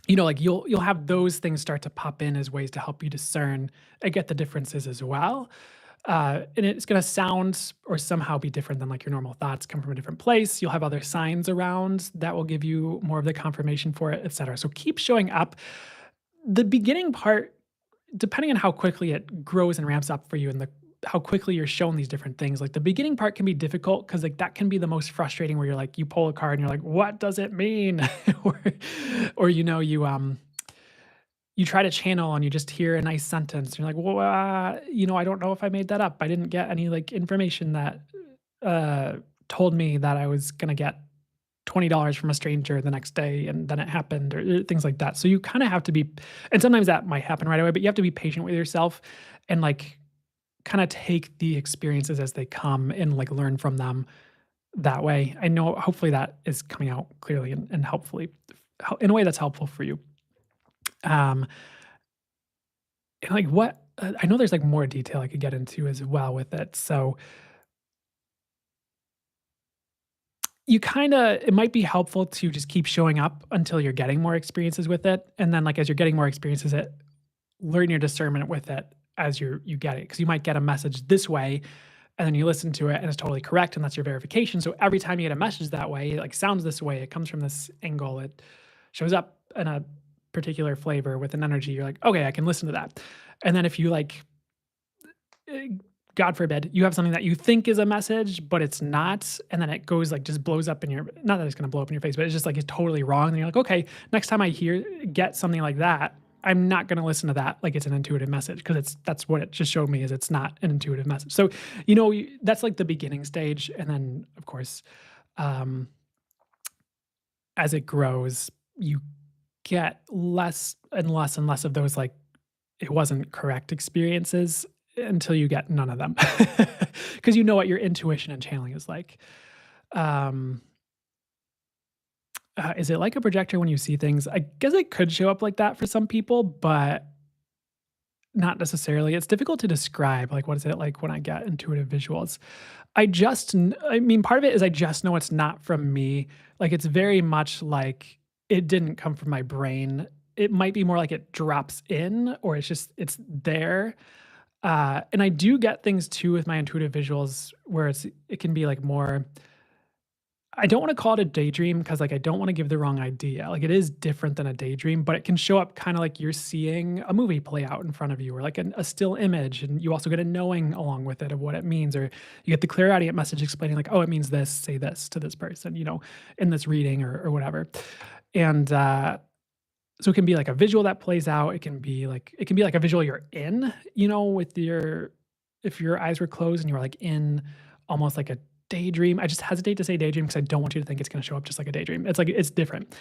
like, you'll have those things start to pop in as ways to help you discern and get the differences as well. And it's gonna sound or somehow be different than, like, your normal thoughts come from a different place. You'll have other signs around that will give you more of the confirmation for it, etcetera. So keep showing up. The beginning part, depending on how quickly it grows and ramps up for you and how quickly you're shown these different things, like, the beginning part can be difficult because, like, that can be the most frustrating where you're like, you pull a card and you're like, "What does it mean?" Or you try to channel and you just hear a nice sentence, and you're like, "Well, I don't know if I made that up. I didn't get any, like, information that, uh, told me that I was gonna get $20 from a stranger the next day, and then it happened," or things like that. So you kinda have to be, and sometimes that might happen right away, but you have to be patient with yourself and, like, kinda take the experiences as they come and, like, learn from them that way. I know hopefully that is coming out clearly and helpfully in a way that's helpful for you. Um, and, like, what I know there's, like, more detail I could get into as well with it. So, you kinda it might be helpful to just keep showing up until you're getting more experiences with it, and then, like, as you're getting more experiences, learn your discernment with it as you get it, because you might get a message this way, and then you listen to it and it's totally correct, and that's your verification. So every time you get a message that way, it, like, sounds this way, it comes from this angle, it shows up in a particular flavor with an energy, you're like, "Okay, I can listen to that." And then if you, like, eh, God forbid, you have something that you think is a message, but it's not, and then it goes, like, just blows up in your, not that it's gonna blow up in your face, but it's just, like, it's totally wrong, and you're like, "Okay, next time I get something like that, I'm not gonna listen to that like it's an intuitive message, because that's what it just showed me, is it's not an intuitive message." So, that's, like, the beginning stage, and then, of course, um, as it grows, you get less and less and less of those, like, it wasn't correct experiences until you get none of them, because you know what your intuition and channeling is like. Um, is it like a projector when you see things? I guess it could show up like that for some people, but not necessarily. It's difficult to describe, like, what is it like when I get intuitive visuals? I mean, part of it is I just know it's not from me. Like, it's very much like it didn't come from my brain. It might be more like it drops in, or it's there. And I do get things too with my intuitive visuals where it can be like more, I don't wanna call it a daydream, because, like, I don't wanna give the wrong idea. Like, it is different than a daydream, but it can show up kinda like you're seeing a movie play out in front of you, or like a still image, and you also get a knowing along with it of what it means, or you get the clairaudient message explaining like, "Oh, it means this, say this to this person," in this reading, or whatever. And, so it can be like a visual that plays out, it can be like a visual you're in, with if your eyes were closed and you were, like, in almost like a daydream. I just hesitate to say daydream because I don't want you to think it's gonna show up just like a daydream. It's like it's different,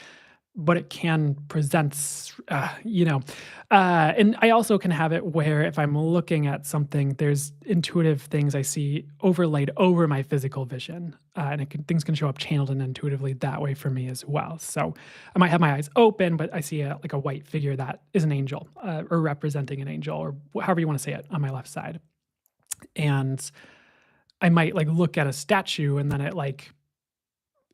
but it can present, and I also can have it where if I'm looking at something, there's intuitive things I see overlaid over my physical vision, and things can show up channeled and intuitively that way for me as well. So I might have my eyes open, but I see like a white figure that is an angel, or representing an angel, or however you want to say it, on my left side, and I might like look at a statue, and then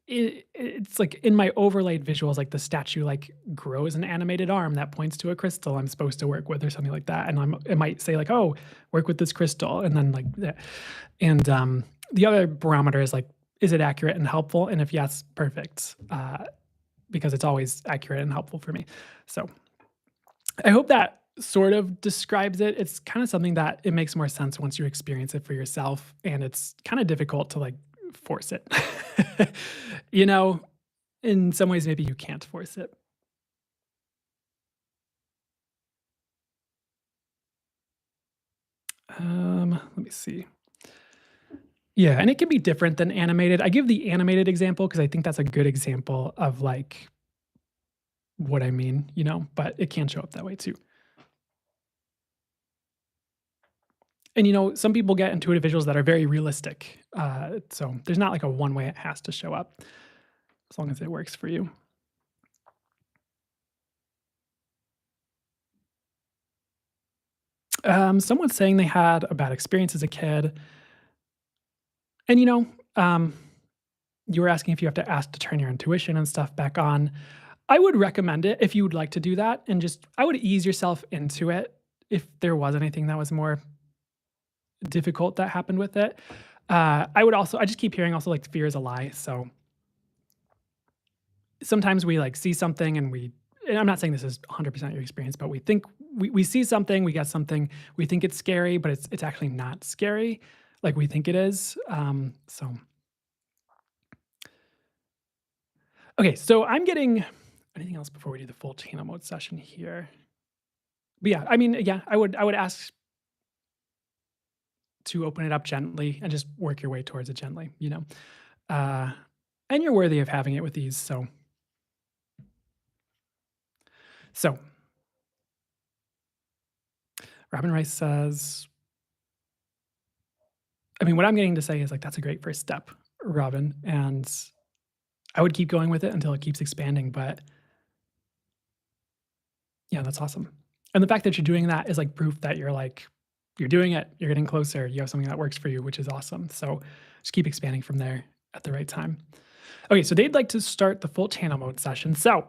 it's like in my overlaid visuals, like the statue like grows an animated arm that points to a crystal I'm supposed to work with or something like that. And it might say like, "Oh, work with this crystal." And then like that. And the other barometer is like, is it accurate and helpful? And if yes, perfect. Because it's always accurate and helpful for me. So I hope that sort of describes it. It's kind of something that it makes more sense once you experience it for yourself, and it's kind of difficult to like force it. you know, in some ways, maybe you can't force it. Let me see. Yeah, and it can be different than animated. I give the animated example because I think that's a good example of like what I mean, but it can show up that way too. And some people get intuitive visuals that are very realistic. So there's not like a one way it has to show up as long as it works for you. Someone's saying they had a bad experience as a kid. And you were asking if you have to ask to turn your intuition and stuff back on. I would recommend it if you would like to do that, and just I would ease yourself into it if there was anything that was more difficult that happened with it. I just keep hearing also like fear is a lie. So sometimes we like see something and I'm not saying this is 100% your experience, but we think we see something, we get something, we think it's scary, but it's actually not scary like we think it is. So okay, so I'm getting anything else before we do the full channel mode session here. But yeah, I mean, yeah, I would ask to open it up gently and just work your way towards it gently. Uh, and you're worthy of having it with ease. So Robin Rice says, I mean, what I'm getting to say is like that's a great first step, Robin, and I would keep going with it until it keeps expanding. But yeah, that's awesome. And the fact that you're doing that is like proof that you're doing it, you're getting closer, you have something that works for you, which is awesome. So just keep expanding from there at the right time. Okay, so they'd like to start the full channel mode session. So,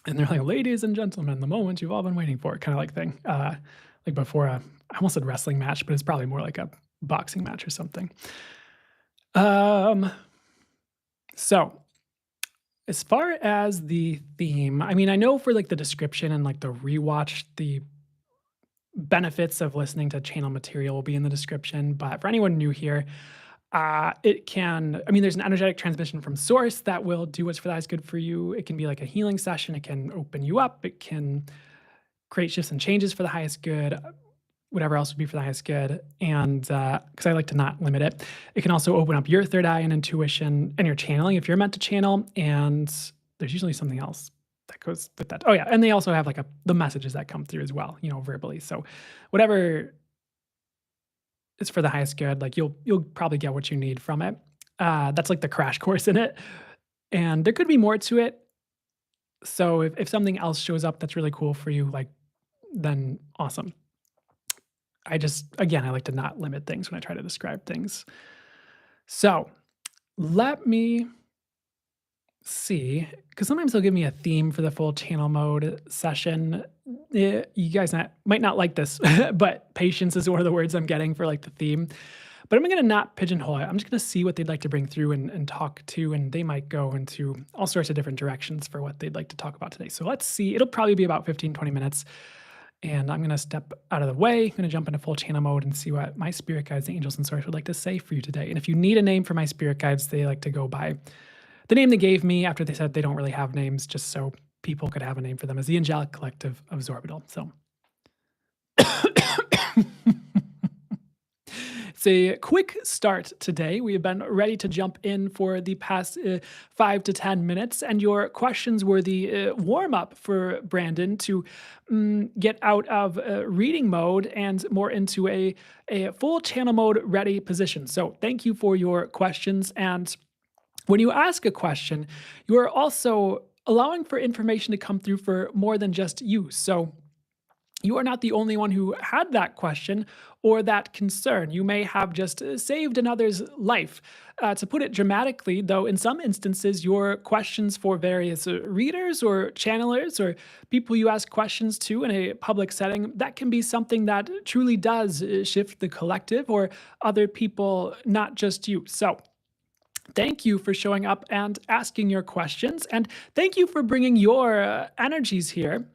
and they're like, ladies and gentlemen, the moment you've all been waiting for, kind of like thing. Like before I almost said wrestling match, but it's probably more like a boxing match or something. Um, so as far as the theme, I mean, I know for like the description and like the rewatch, the benefits of listening to channel material will be in the description. But for anyone new here, there's an energetic transmission from source that will do what's for that is good for you. It can be like a healing session. It can open you up. It can create shifts and changes for the highest good, whatever else would be for the highest good. And because I like to not limit it, it can also open up your third eye and intuition and your channeling if you're meant to channel. And there's usually something else that goes with that. Oh yeah, and they also have like the messages that come through as well, verbally. So whatever is for the highest good, like you'll probably get what you need from it. That's like the crash course in it. And there could be more to it. So if something else shows up that's really cool for you, like then awesome. I like to not limit things when I try to describe things. So let me see, because sometimes they'll give me a theme for the full channel mode session. You guys might not like this, but patience is one of the words I'm getting for like the theme. But I'm going to not pigeonhole it. I'm just going to see what they'd like to bring through and talk to, and they might go into all sorts of different directions for what they'd like to talk about today. So let's see. It'll probably be about 15, 20 minutes. And I'm going to step out of the way. I'm going to jump into full channel mode and see what my spirit guides, the angels and source would like to say for you today. And if you need a name for my spirit guides, they like to go by the name they gave me after they said they don't really have names, just so people could have a name for them, as the Angelic Collective of Zorbital. So it's a quick start today. We have been ready to jump in for the past 5 to 10 minutes, and your questions were the warm up for Brandon to get out of reading mode and more into a full channel mode ready position. So, thank you for your questions. And when you ask a question, you are also allowing for information to come through for more than just you. So, you are not the only one who had that question or that concern. You may have just saved another's life. To put it dramatically, though, in some instances, your questions for various readers or channelers or people you ask questions to in a public setting, that can be something that truly does shift the collective or other people, not just you. So, thank you for showing up and asking your questions. And thank you for bringing your energies here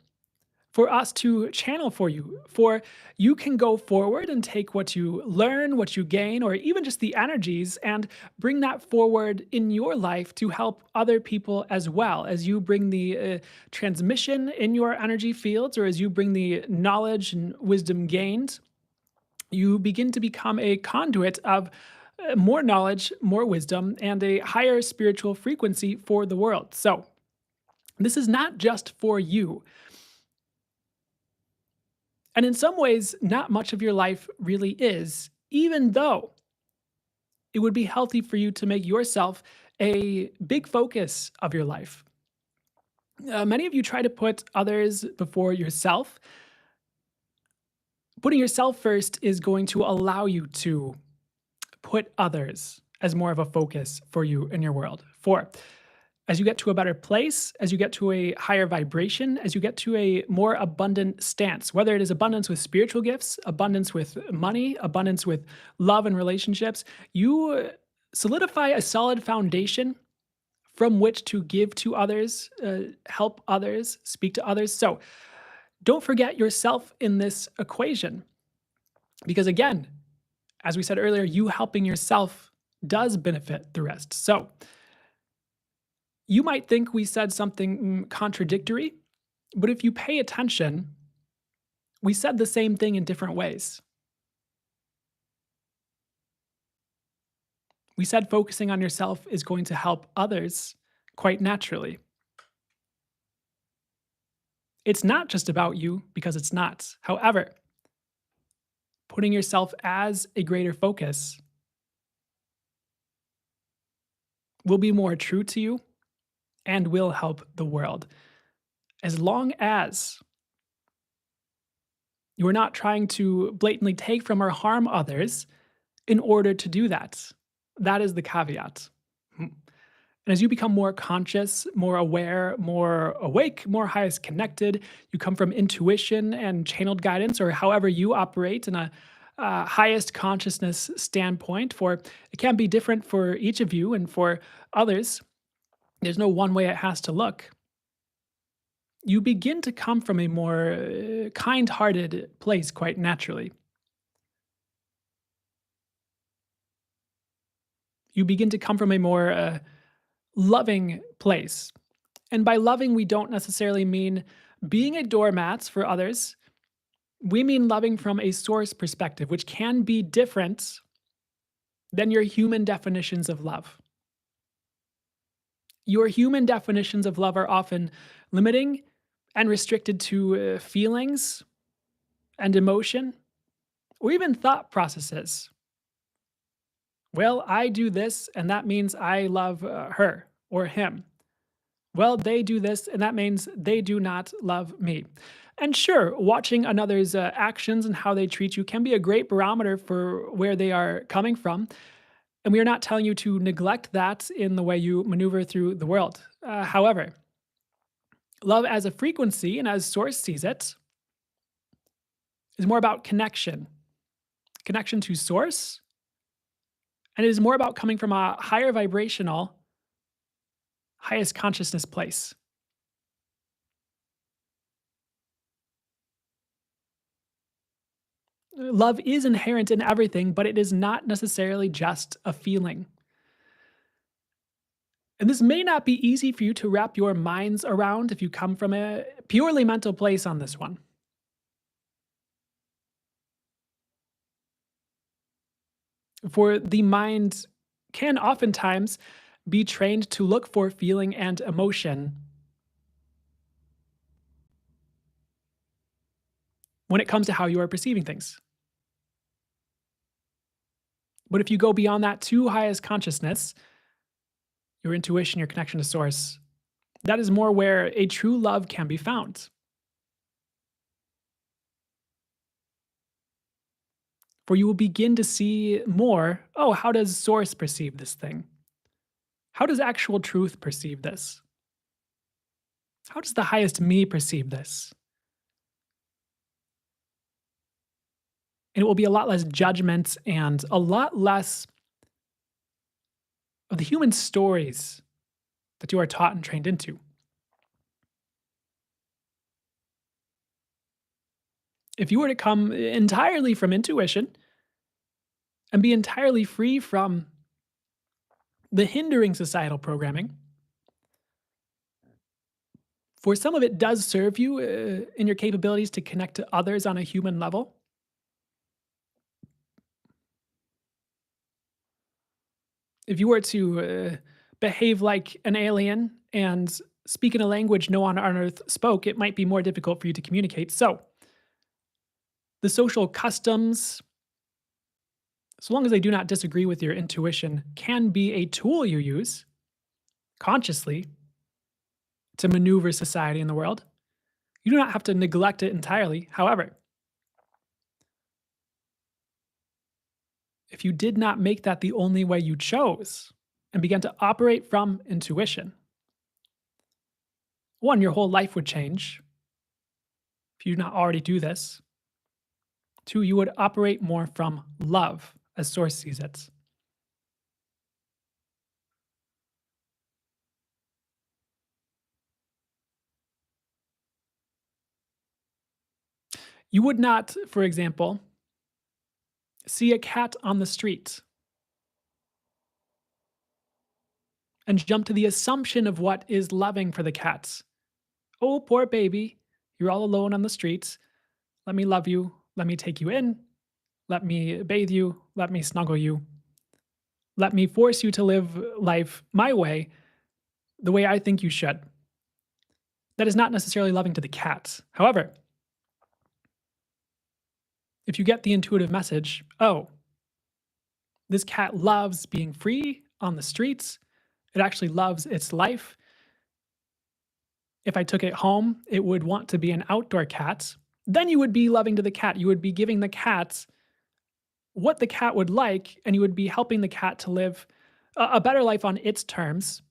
for us to channel for you. For you can go forward and take what you learn, what you gain, or even just the energies and bring that forward in your life to help other people as well. As you bring the transmission in your energy fields, or as you bring the knowledge and wisdom gained, you begin to become a conduit of more knowledge, more wisdom, and a higher spiritual frequency for the world. So, this is not just for you. And in some ways, not much of your life really is, even though it would be healthy for you to make yourself a big focus of your life. Many of you try to put others before yourself. Putting yourself first is going to allow you to put others as more of a focus for you in your world. For as you get to a better place, as you get to a higher vibration, as you get to a more abundant stance, whether it is abundance with spiritual gifts, abundance with money, abundance with love and relationships, you solidify a solid foundation from which to give to others, help others, speak to others. So don't forget yourself in this equation. Because again, as we said earlier, you helping yourself does benefit the rest. So you might think we said something contradictory, but if you pay attention, we said the same thing in different ways. We said focusing on yourself is going to help others quite naturally. It's not just about you because it's not. However, putting yourself as a greater focus will be more true to you and will help the world. As long as you are not trying to blatantly take from or harm others in order to do that. That is the caveat. And as you become more conscious, more aware, more awake, more highest connected, you come from intuition and channeled guidance, or however you operate in a highest consciousness standpoint. For it can be different for each of you and for others. There's no one way it has to look. You begin to come from a more kind hearted place quite naturally. You begin to come from a more loving place. And by loving, we don't necessarily mean being a doormat for others. We mean loving from a source perspective, which can be different than your human definitions of love. Your human definitions of love are often limiting and restricted to feelings and emotion, or even thought processes. Well, I do this, and that means I love her or him. Well, they do this, and that means they do not love me. And sure, watching another's actions and how they treat you can be a great barometer for where they are coming from. And we are not telling you to neglect that in the way you maneuver through the world. However, love as a frequency and as Source sees it is more about connection, connection to Source. And it is more about coming from a higher vibrational, highest consciousness place. Love is inherent in everything, but it is not necessarily just a feeling. And this may not be easy for you to wrap your minds around if you come from a purely mental place on this one. For the mind can oftentimes be trained to look for feeling and emotion when it comes to how you are perceiving things. But if you go beyond that to highest consciousness, your intuition, your connection to source, that is more where a true love can be found. For you will begin to see more, oh, how does source perceive this thing? How does actual truth perceive this? How does the highest me perceive this? And it will be a lot less judgment and a lot less of the human stories that you are taught and trained into. If you were to come entirely from intuition and be entirely free from the hindering societal programming, for some of it does serve you in your capabilities to connect to others on a human level. If you were to behave like an alien and speak in a language no one on Earth spoke, it might be more difficult for you to communicate. So, the social customs, so long as they do not disagree with your intuition, can be a tool you use consciously to maneuver society in the world. You do not have to neglect it entirely. However, if you did not make that the only way you chose and began to operate from intuition, one, your whole life would change if you do not already do this. Two, you would operate more from love as Source sees it. You would not, for example, see a cat on the street and jump to the assumption of what is loving for the cats. Oh, poor baby, you're all alone on the streets. Let me love you. Let me take you in. Let me bathe you. Let me snuggle you. Let me force you to live life my way, the way I think you should. That is not necessarily loving to the cats. However, if you get the intuitive message, oh, this cat loves being free on the streets, it actually loves its life. If I took it home, it would want to be an outdoor cat. Then you would be loving to the cat. You would be giving the cat what the cat would like, and you would be helping the cat to live a better life on its terms.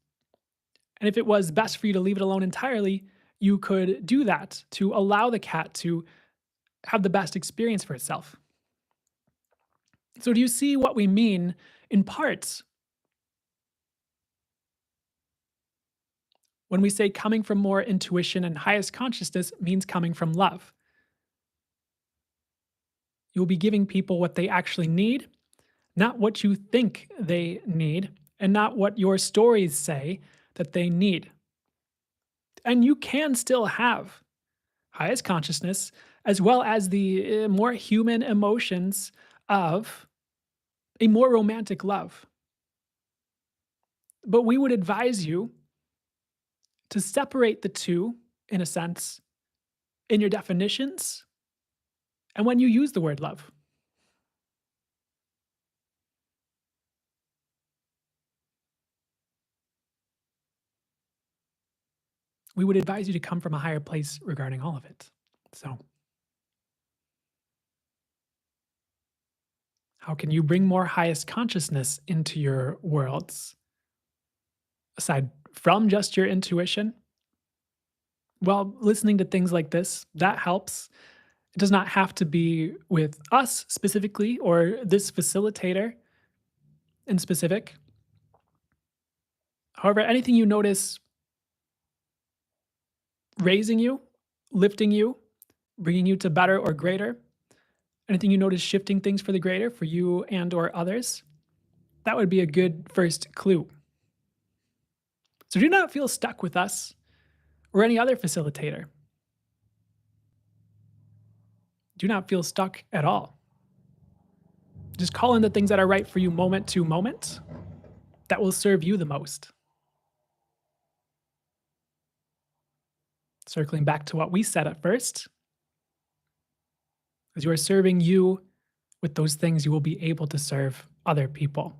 And if it was best for you to leave it alone entirely, you could do that to allow the cat to have the best experience for itself. So, do you see what we mean in parts when we say coming from more intuition and highest consciousness means coming from love? You'll be giving people what they actually need, not what you think they need, and not what your stories say that they need. And you can still have highest consciousness as well as the more human emotions of a more romantic love. But we would advise you to separate the two, in a sense, in your definitions and when you use the word love. We would advise you to come from a higher place regarding all of it. So, how can you bring more highest consciousness into your worlds aside from just your intuition? Well, listening to things like this, that helps. It does not have to be with us specifically or this facilitator in specific. However, anything you notice raising you, lifting you, bringing you to better or greater, anything you notice shifting things for the greater for you and or others, that would be a good first clue. So do not feel stuck with us or any other facilitator. Do not feel stuck at all. Just call in the things that are right for you moment to moment that will serve you the most. Circling back to what we said at first, as you are serving you with those things, you will be able to serve other people.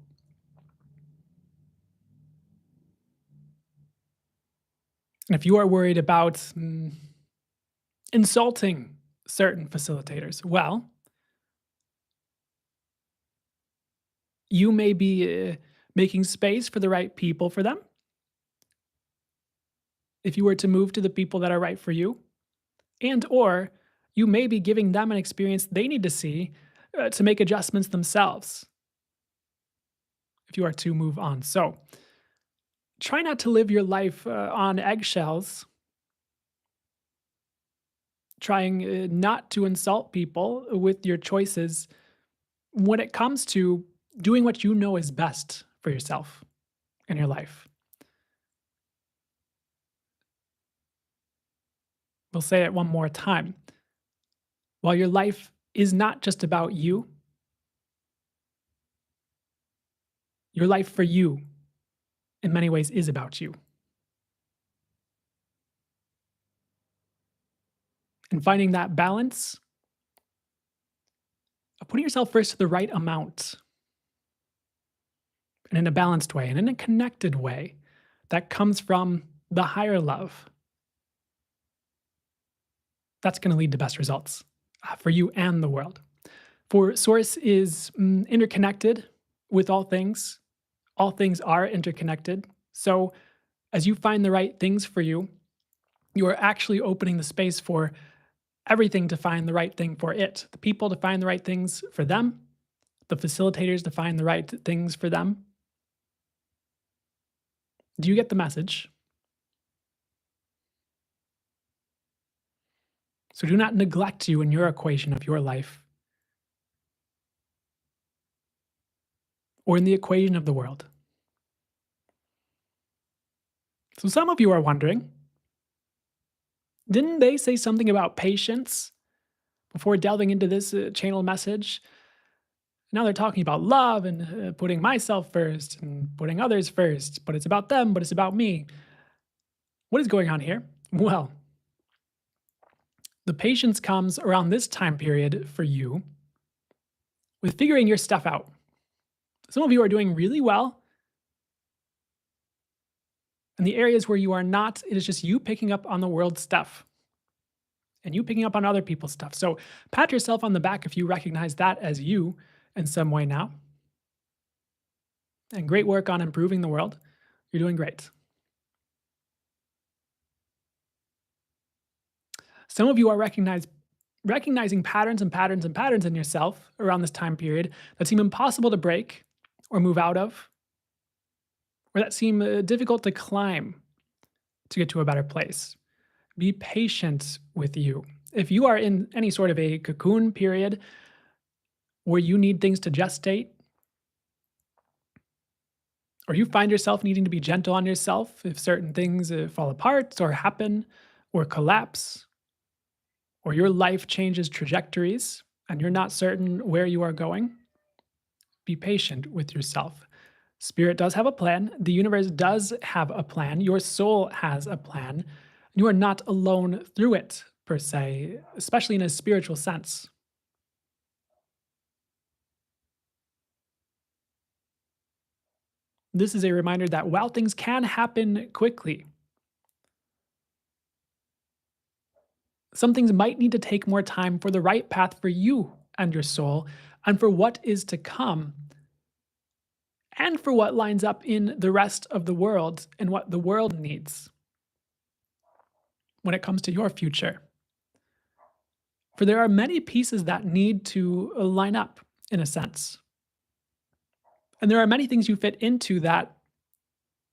And if you are worried about insulting certain facilitators, well, you may be making space for the right people for them. If you were to move to the people that are right for you, and or you may be giving them an experience they need to see to make adjustments themselves if you are to move on. So try not to live your life on eggshells. trying not to insult people with your choices when it comes to doing what you know is best for yourself in your life. We'll say it one more time. While your life is not just about you, your life for you in many ways is about you. And finding that balance of putting yourself first to the right amount and in a balanced way and in a connected way that comes from the higher love, that's going to lead to best results for you and the world. For Source is interconnected with all things. All things are interconnected. So as you find the right things for you, you are actually opening the space for everything to find the right thing for it. The people to find the right things for them, the facilitators to find the right things for them. Do you get the message? So do not neglect you in your equation of your life or in the equation of the world. So some of you are wondering, didn't they say something about patience before delving into this channel message? Now they're talking about love and putting myself first and putting others first, but it's about them, but it's about me. What is going on here? Well, the patience comes around this time period for you with figuring your stuff out. Some of you are doing really well. And the areas where you are not, it is just you picking up on the world's stuff and you picking up on other people's stuff. So pat yourself on the back if you recognize that as you in some way now. And great work on improving the world. You're doing great. Some of you are recognizing patterns and patterns and patterns in yourself around this time period that seem impossible to break or move out of, or that seem difficult to climb to get to a better place. Be patient with you. If you are in any sort of a cocoon period where you need things to gestate, or you find yourself needing to be gentle on yourself if certain things fall apart or happen or collapse, or your life changes trajectories and you're not certain where you are going, be patient with yourself. Spirit does have a plan. The universe does have a plan. Your soul has a plan. You are not alone through it, per se, especially in a spiritual sense. This is a reminder that while things can happen quickly, some things might need to take more time for the right path for you and your soul, and for what is to come, and for what lines up in the rest of the world and what the world needs when it comes to your future. For there are many pieces that need to line up, in a sense. And there are many things you fit into that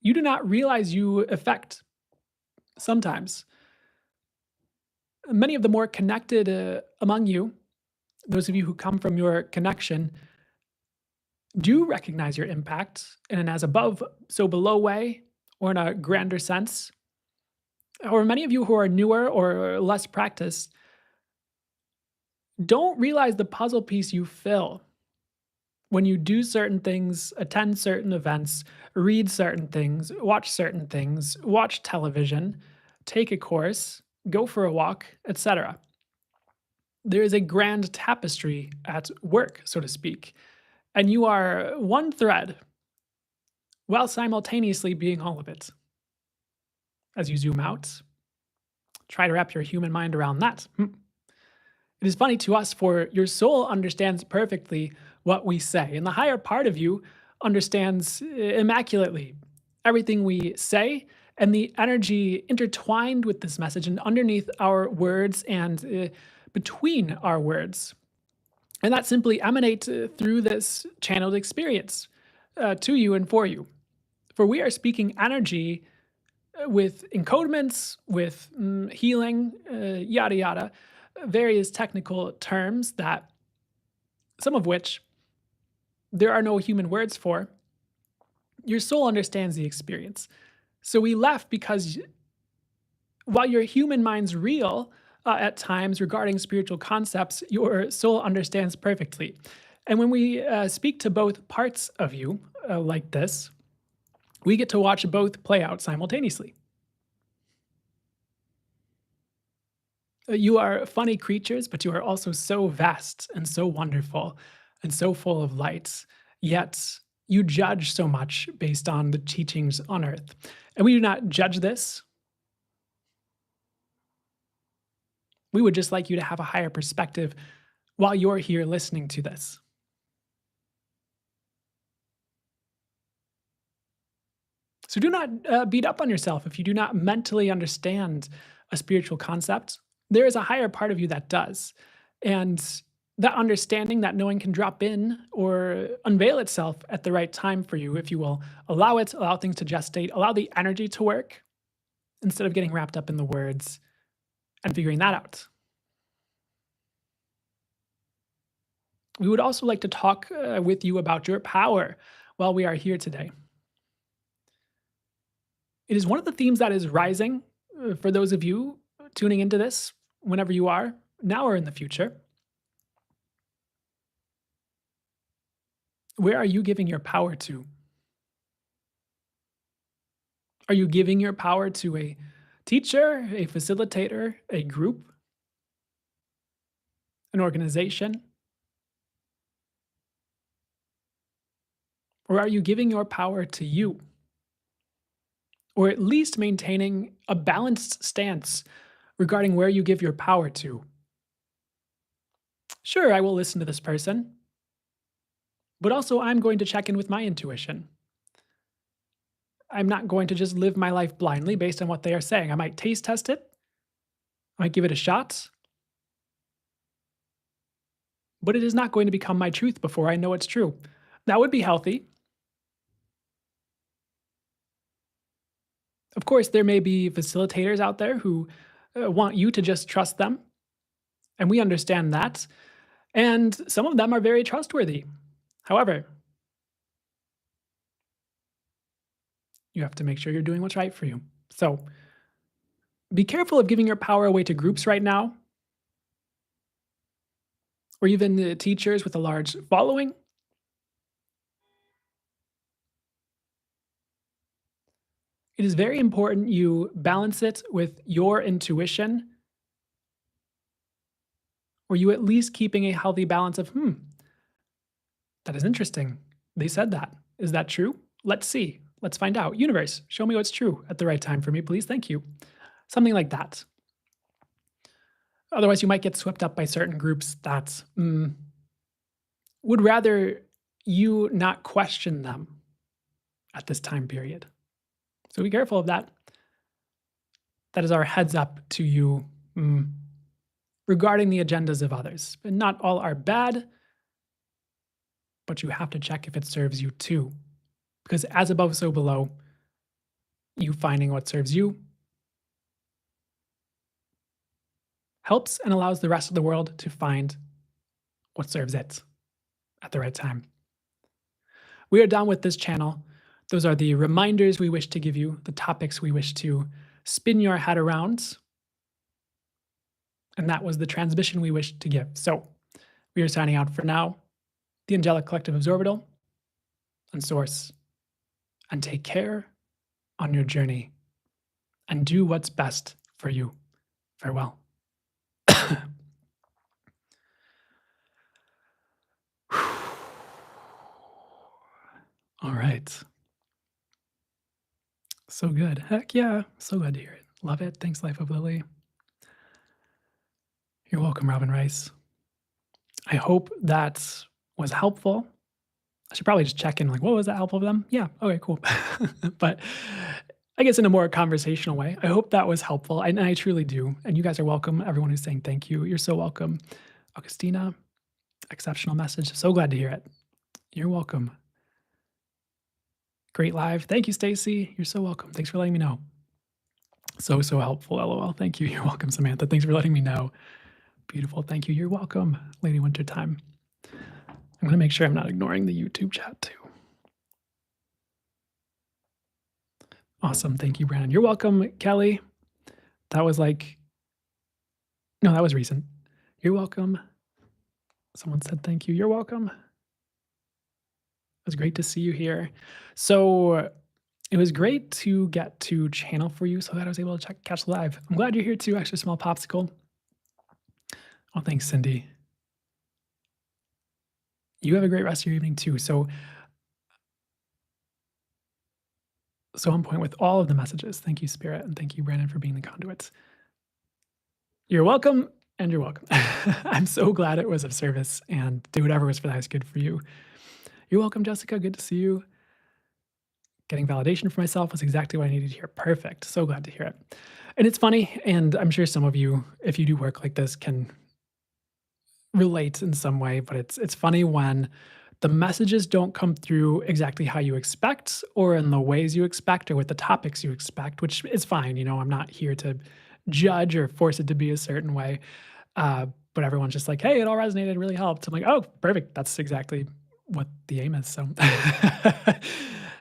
you do not realize you affect sometimes. Many of the more connected among you, those of you who come from your connection, do recognize your impact in an as above, so below way, or in a grander sense. Or many of you who are newer or less practiced don't realize the puzzle piece you fill when you do certain things, attend certain events, read certain things, watch television, take a course, go for a walk, etc. There is a grand tapestry at work, so to speak, and you are one thread while simultaneously being all of it. As you zoom out, try to wrap your human mind around that. It is funny to us, for your soul understands perfectly what we say, and the higher part of you understands immaculately everything we say and the energy intertwined with this message and underneath our words and between our words. And that simply emanates through this channeled experience to you and for you. For we are speaking energy with encodements, with healing, yada yada, various technical terms that some of which there are no human words for, your soul understands the experience. So we laugh because while your human mind's real at times regarding spiritual concepts, your soul understands perfectly. And when we speak to both parts of you like this, we get to watch both play out simultaneously. You are funny creatures, but you are also so vast and so wonderful and so full of light. Yet you judge so much based on the teachings on earth. And we do not judge this. We would just like you to have a higher perspective while you're here listening to this. So do not beat up on yourself if you do not mentally understand a spiritual concept. There is a higher part of you that does. And that understanding, that knowing can drop in or unveil itself at the right time for you if you will allow it, allow things to gestate, allow the energy to work instead of getting wrapped up in the words and figuring that out. We would also like to talk with you about your power while we are here today. It is one of the themes that is rising for those of you tuning into this, whenever you are, now or in the future. Where are you giving your power to? Are you giving your power to a teacher, a facilitator, a group, an organization? Or are you giving your power to you? Or at least maintaining a balanced stance regarding where you give your power to? Sure, I will listen to this person, but also I'm going to check in with my intuition. I'm not going to just live my life blindly based on what they are saying. I might taste test it, I might give it a shot, but it is not going to become my truth before I know it's true. That would be healthy. Of course, there may be facilitators out there who want you to just trust them, and we understand that. And some of them are very trustworthy. However, you have to make sure you're doing what's right for you. So be careful of giving your power away to groups right now, or even teachers with a large following. It is very important you balance it with your intuition, or you at least keeping a healthy balance of, that is interesting. They said that. Is that true? Let's see. Let's find out. Universe, show me what's true at the right time for me, please. Thank you. Something like that. Otherwise, you might get swept up by certain groups that would rather you not question them at this time period. So be careful of that. That is our heads up to you regarding the agendas of others. And not all are bad, but you have to check if it serves you too. Because as above, so below, you finding what serves you helps and allows the rest of the world to find what serves it at the right time. We are done with this channel. Those are the reminders we wish to give you, the topics we wish to spin your head around. And that was the transmission we wished to give. So we are signing out for now. The Angelic Collective Absorbital and Source. And take care on your journey. And do what's best for you. Farewell. All right. So good. Heck yeah. So glad to hear it. Love it. Thanks, Life of Lily. You're welcome, Robin Rice. I hope that was helpful. I should probably just check in like, what was that helpful for them? Yeah. Okay, cool. But I guess in a more conversational way, I hope that was helpful. And I truly do. And you guys are welcome. Everyone who's saying thank you, you're so welcome. Augustina, exceptional message. So glad to hear it. You're welcome. Great live. Thank you, Stacy. You're so welcome. Thanks for letting me know. So helpful. LOL. Thank you. You're welcome, Samantha. Thanks for letting me know. Beautiful. Thank you. You're welcome, Lady Wintertime. I'm gonna make sure I'm not ignoring the YouTube chat too. Awesome. Thank you, Brandon. You're welcome, Kelly. That was like no, that was recent. You're welcome. Someone said thank you. You're welcome. It was great to see you here. So it was great to get to channel for you so that I was able to catch live. I'm glad you're here too, extra small popsicle. Oh, thanks, Cindy. You have a great rest of your evening too. So on point with all of the messages. Thank you, Spirit, and thank you, Brandon, for being the conduits. You're welcome, and you're welcome. I'm so glad it was of service, and do whatever was for the highest good for you. You're welcome, Jessica. Good to see you. Getting validation for myself was exactly what I needed to hear. Perfect. So glad to hear it. And it's funny, and I'm sure some of you, if you do work like this, can relate in some way, but it's funny when the messages don't come through exactly how you expect or in the ways you expect or with the topics you expect, which is fine. I'm not here to judge or force it to be a certain way. But everyone's just like, hey, it all resonated, it really helped. I'm like, oh, perfect. That's exactly what the aim is. So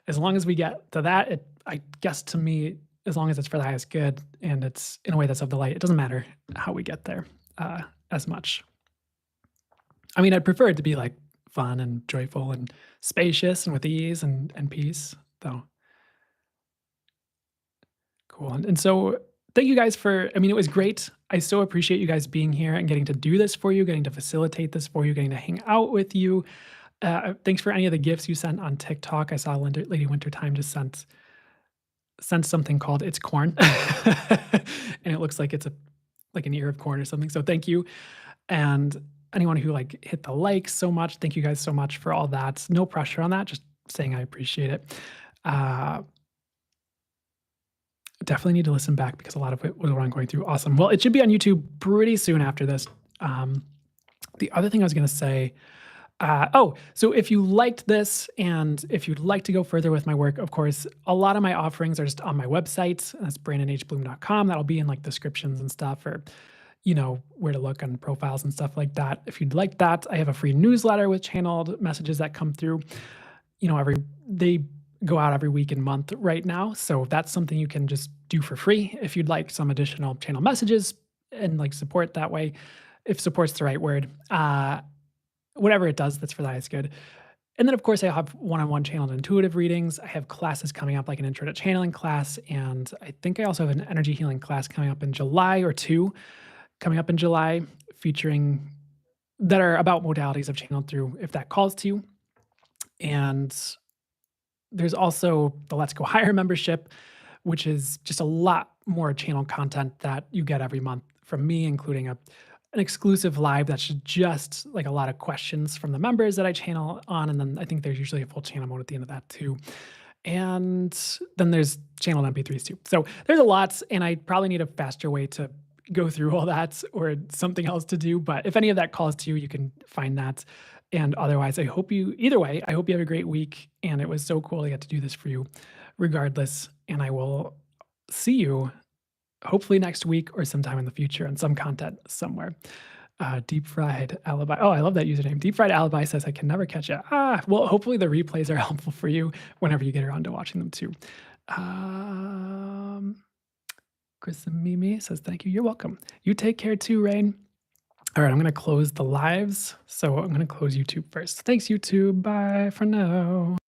as long as we get to that, I guess to me, as long as it's for the highest good and it's in a way that's of the light, it doesn't matter how we get there as much. I mean, I'd prefer it to be like fun and joyful and spacious and with ease and peace, though. Cool. And so thank you guys I mean, it was great. I so appreciate you guys being here and getting to do this for you, getting to facilitate this for you, getting to hang out with you. Thanks for any of the gifts you sent on TikTok. I saw Lady Wintertime just sent something called "It's Corn," and it looks like it's like an ear of corn or something. So thank you, and anyone who hit the likes so much. Thank you guys so much for all that. No pressure on that. Just saying I appreciate it. Uh, Definitely need to listen back because a lot of it was what I'm going through. Awesome. Well, it should be on YouTube pretty soon after this. The other thing I was going to say, so if you liked this and if you'd like to go further with my work, of course, a lot of my offerings are just on my website. That's brandonhbloom.com. That'll be in descriptions and stuff, or where to look on profiles and stuff like that. If you'd like that, I have a free newsletter with channeled messages that come through. They go out every week and month right now. So that's something you can just do for free if you'd like some additional channel messages and support that way, if support's the right word. Whatever it does, that's for the highest good. And then, of course, I have one-on-one channeled intuitive readings. I have classes coming up, like an intro to channeling class. And I think I also have an energy healing class coming up in July, or two coming up in July, featuring that are about modalities of channeled through if that calls to you. And there's also the Let's Go Higher membership, which is just a lot more channel content that you get every month from me, including an exclusive live that's just a lot of questions from the members that I channel on. And then I think there's usually a full channel mode at the end of that too. And then there's channeled MP3s too. So there's a lot, and I probably need a faster way to go through all that or something else to do. But if any of that calls to you, you can find that. And otherwise, either way, I hope you have a great week. And it was so cool to get to do this for you regardless. And I will see you hopefully next week or sometime in the future on some content somewhere. Deep Fried Alibi. Oh, I love that username. Deep Fried Alibi says, I can never catch it. Well, hopefully the replays are helpful for you whenever you get around to watching them too. Chris and Mimi says, thank you. You're welcome. You take care too, Rain. All right, I'm going to close the lives. So I'm going to close YouTube first. Thanks, YouTube. Bye for now.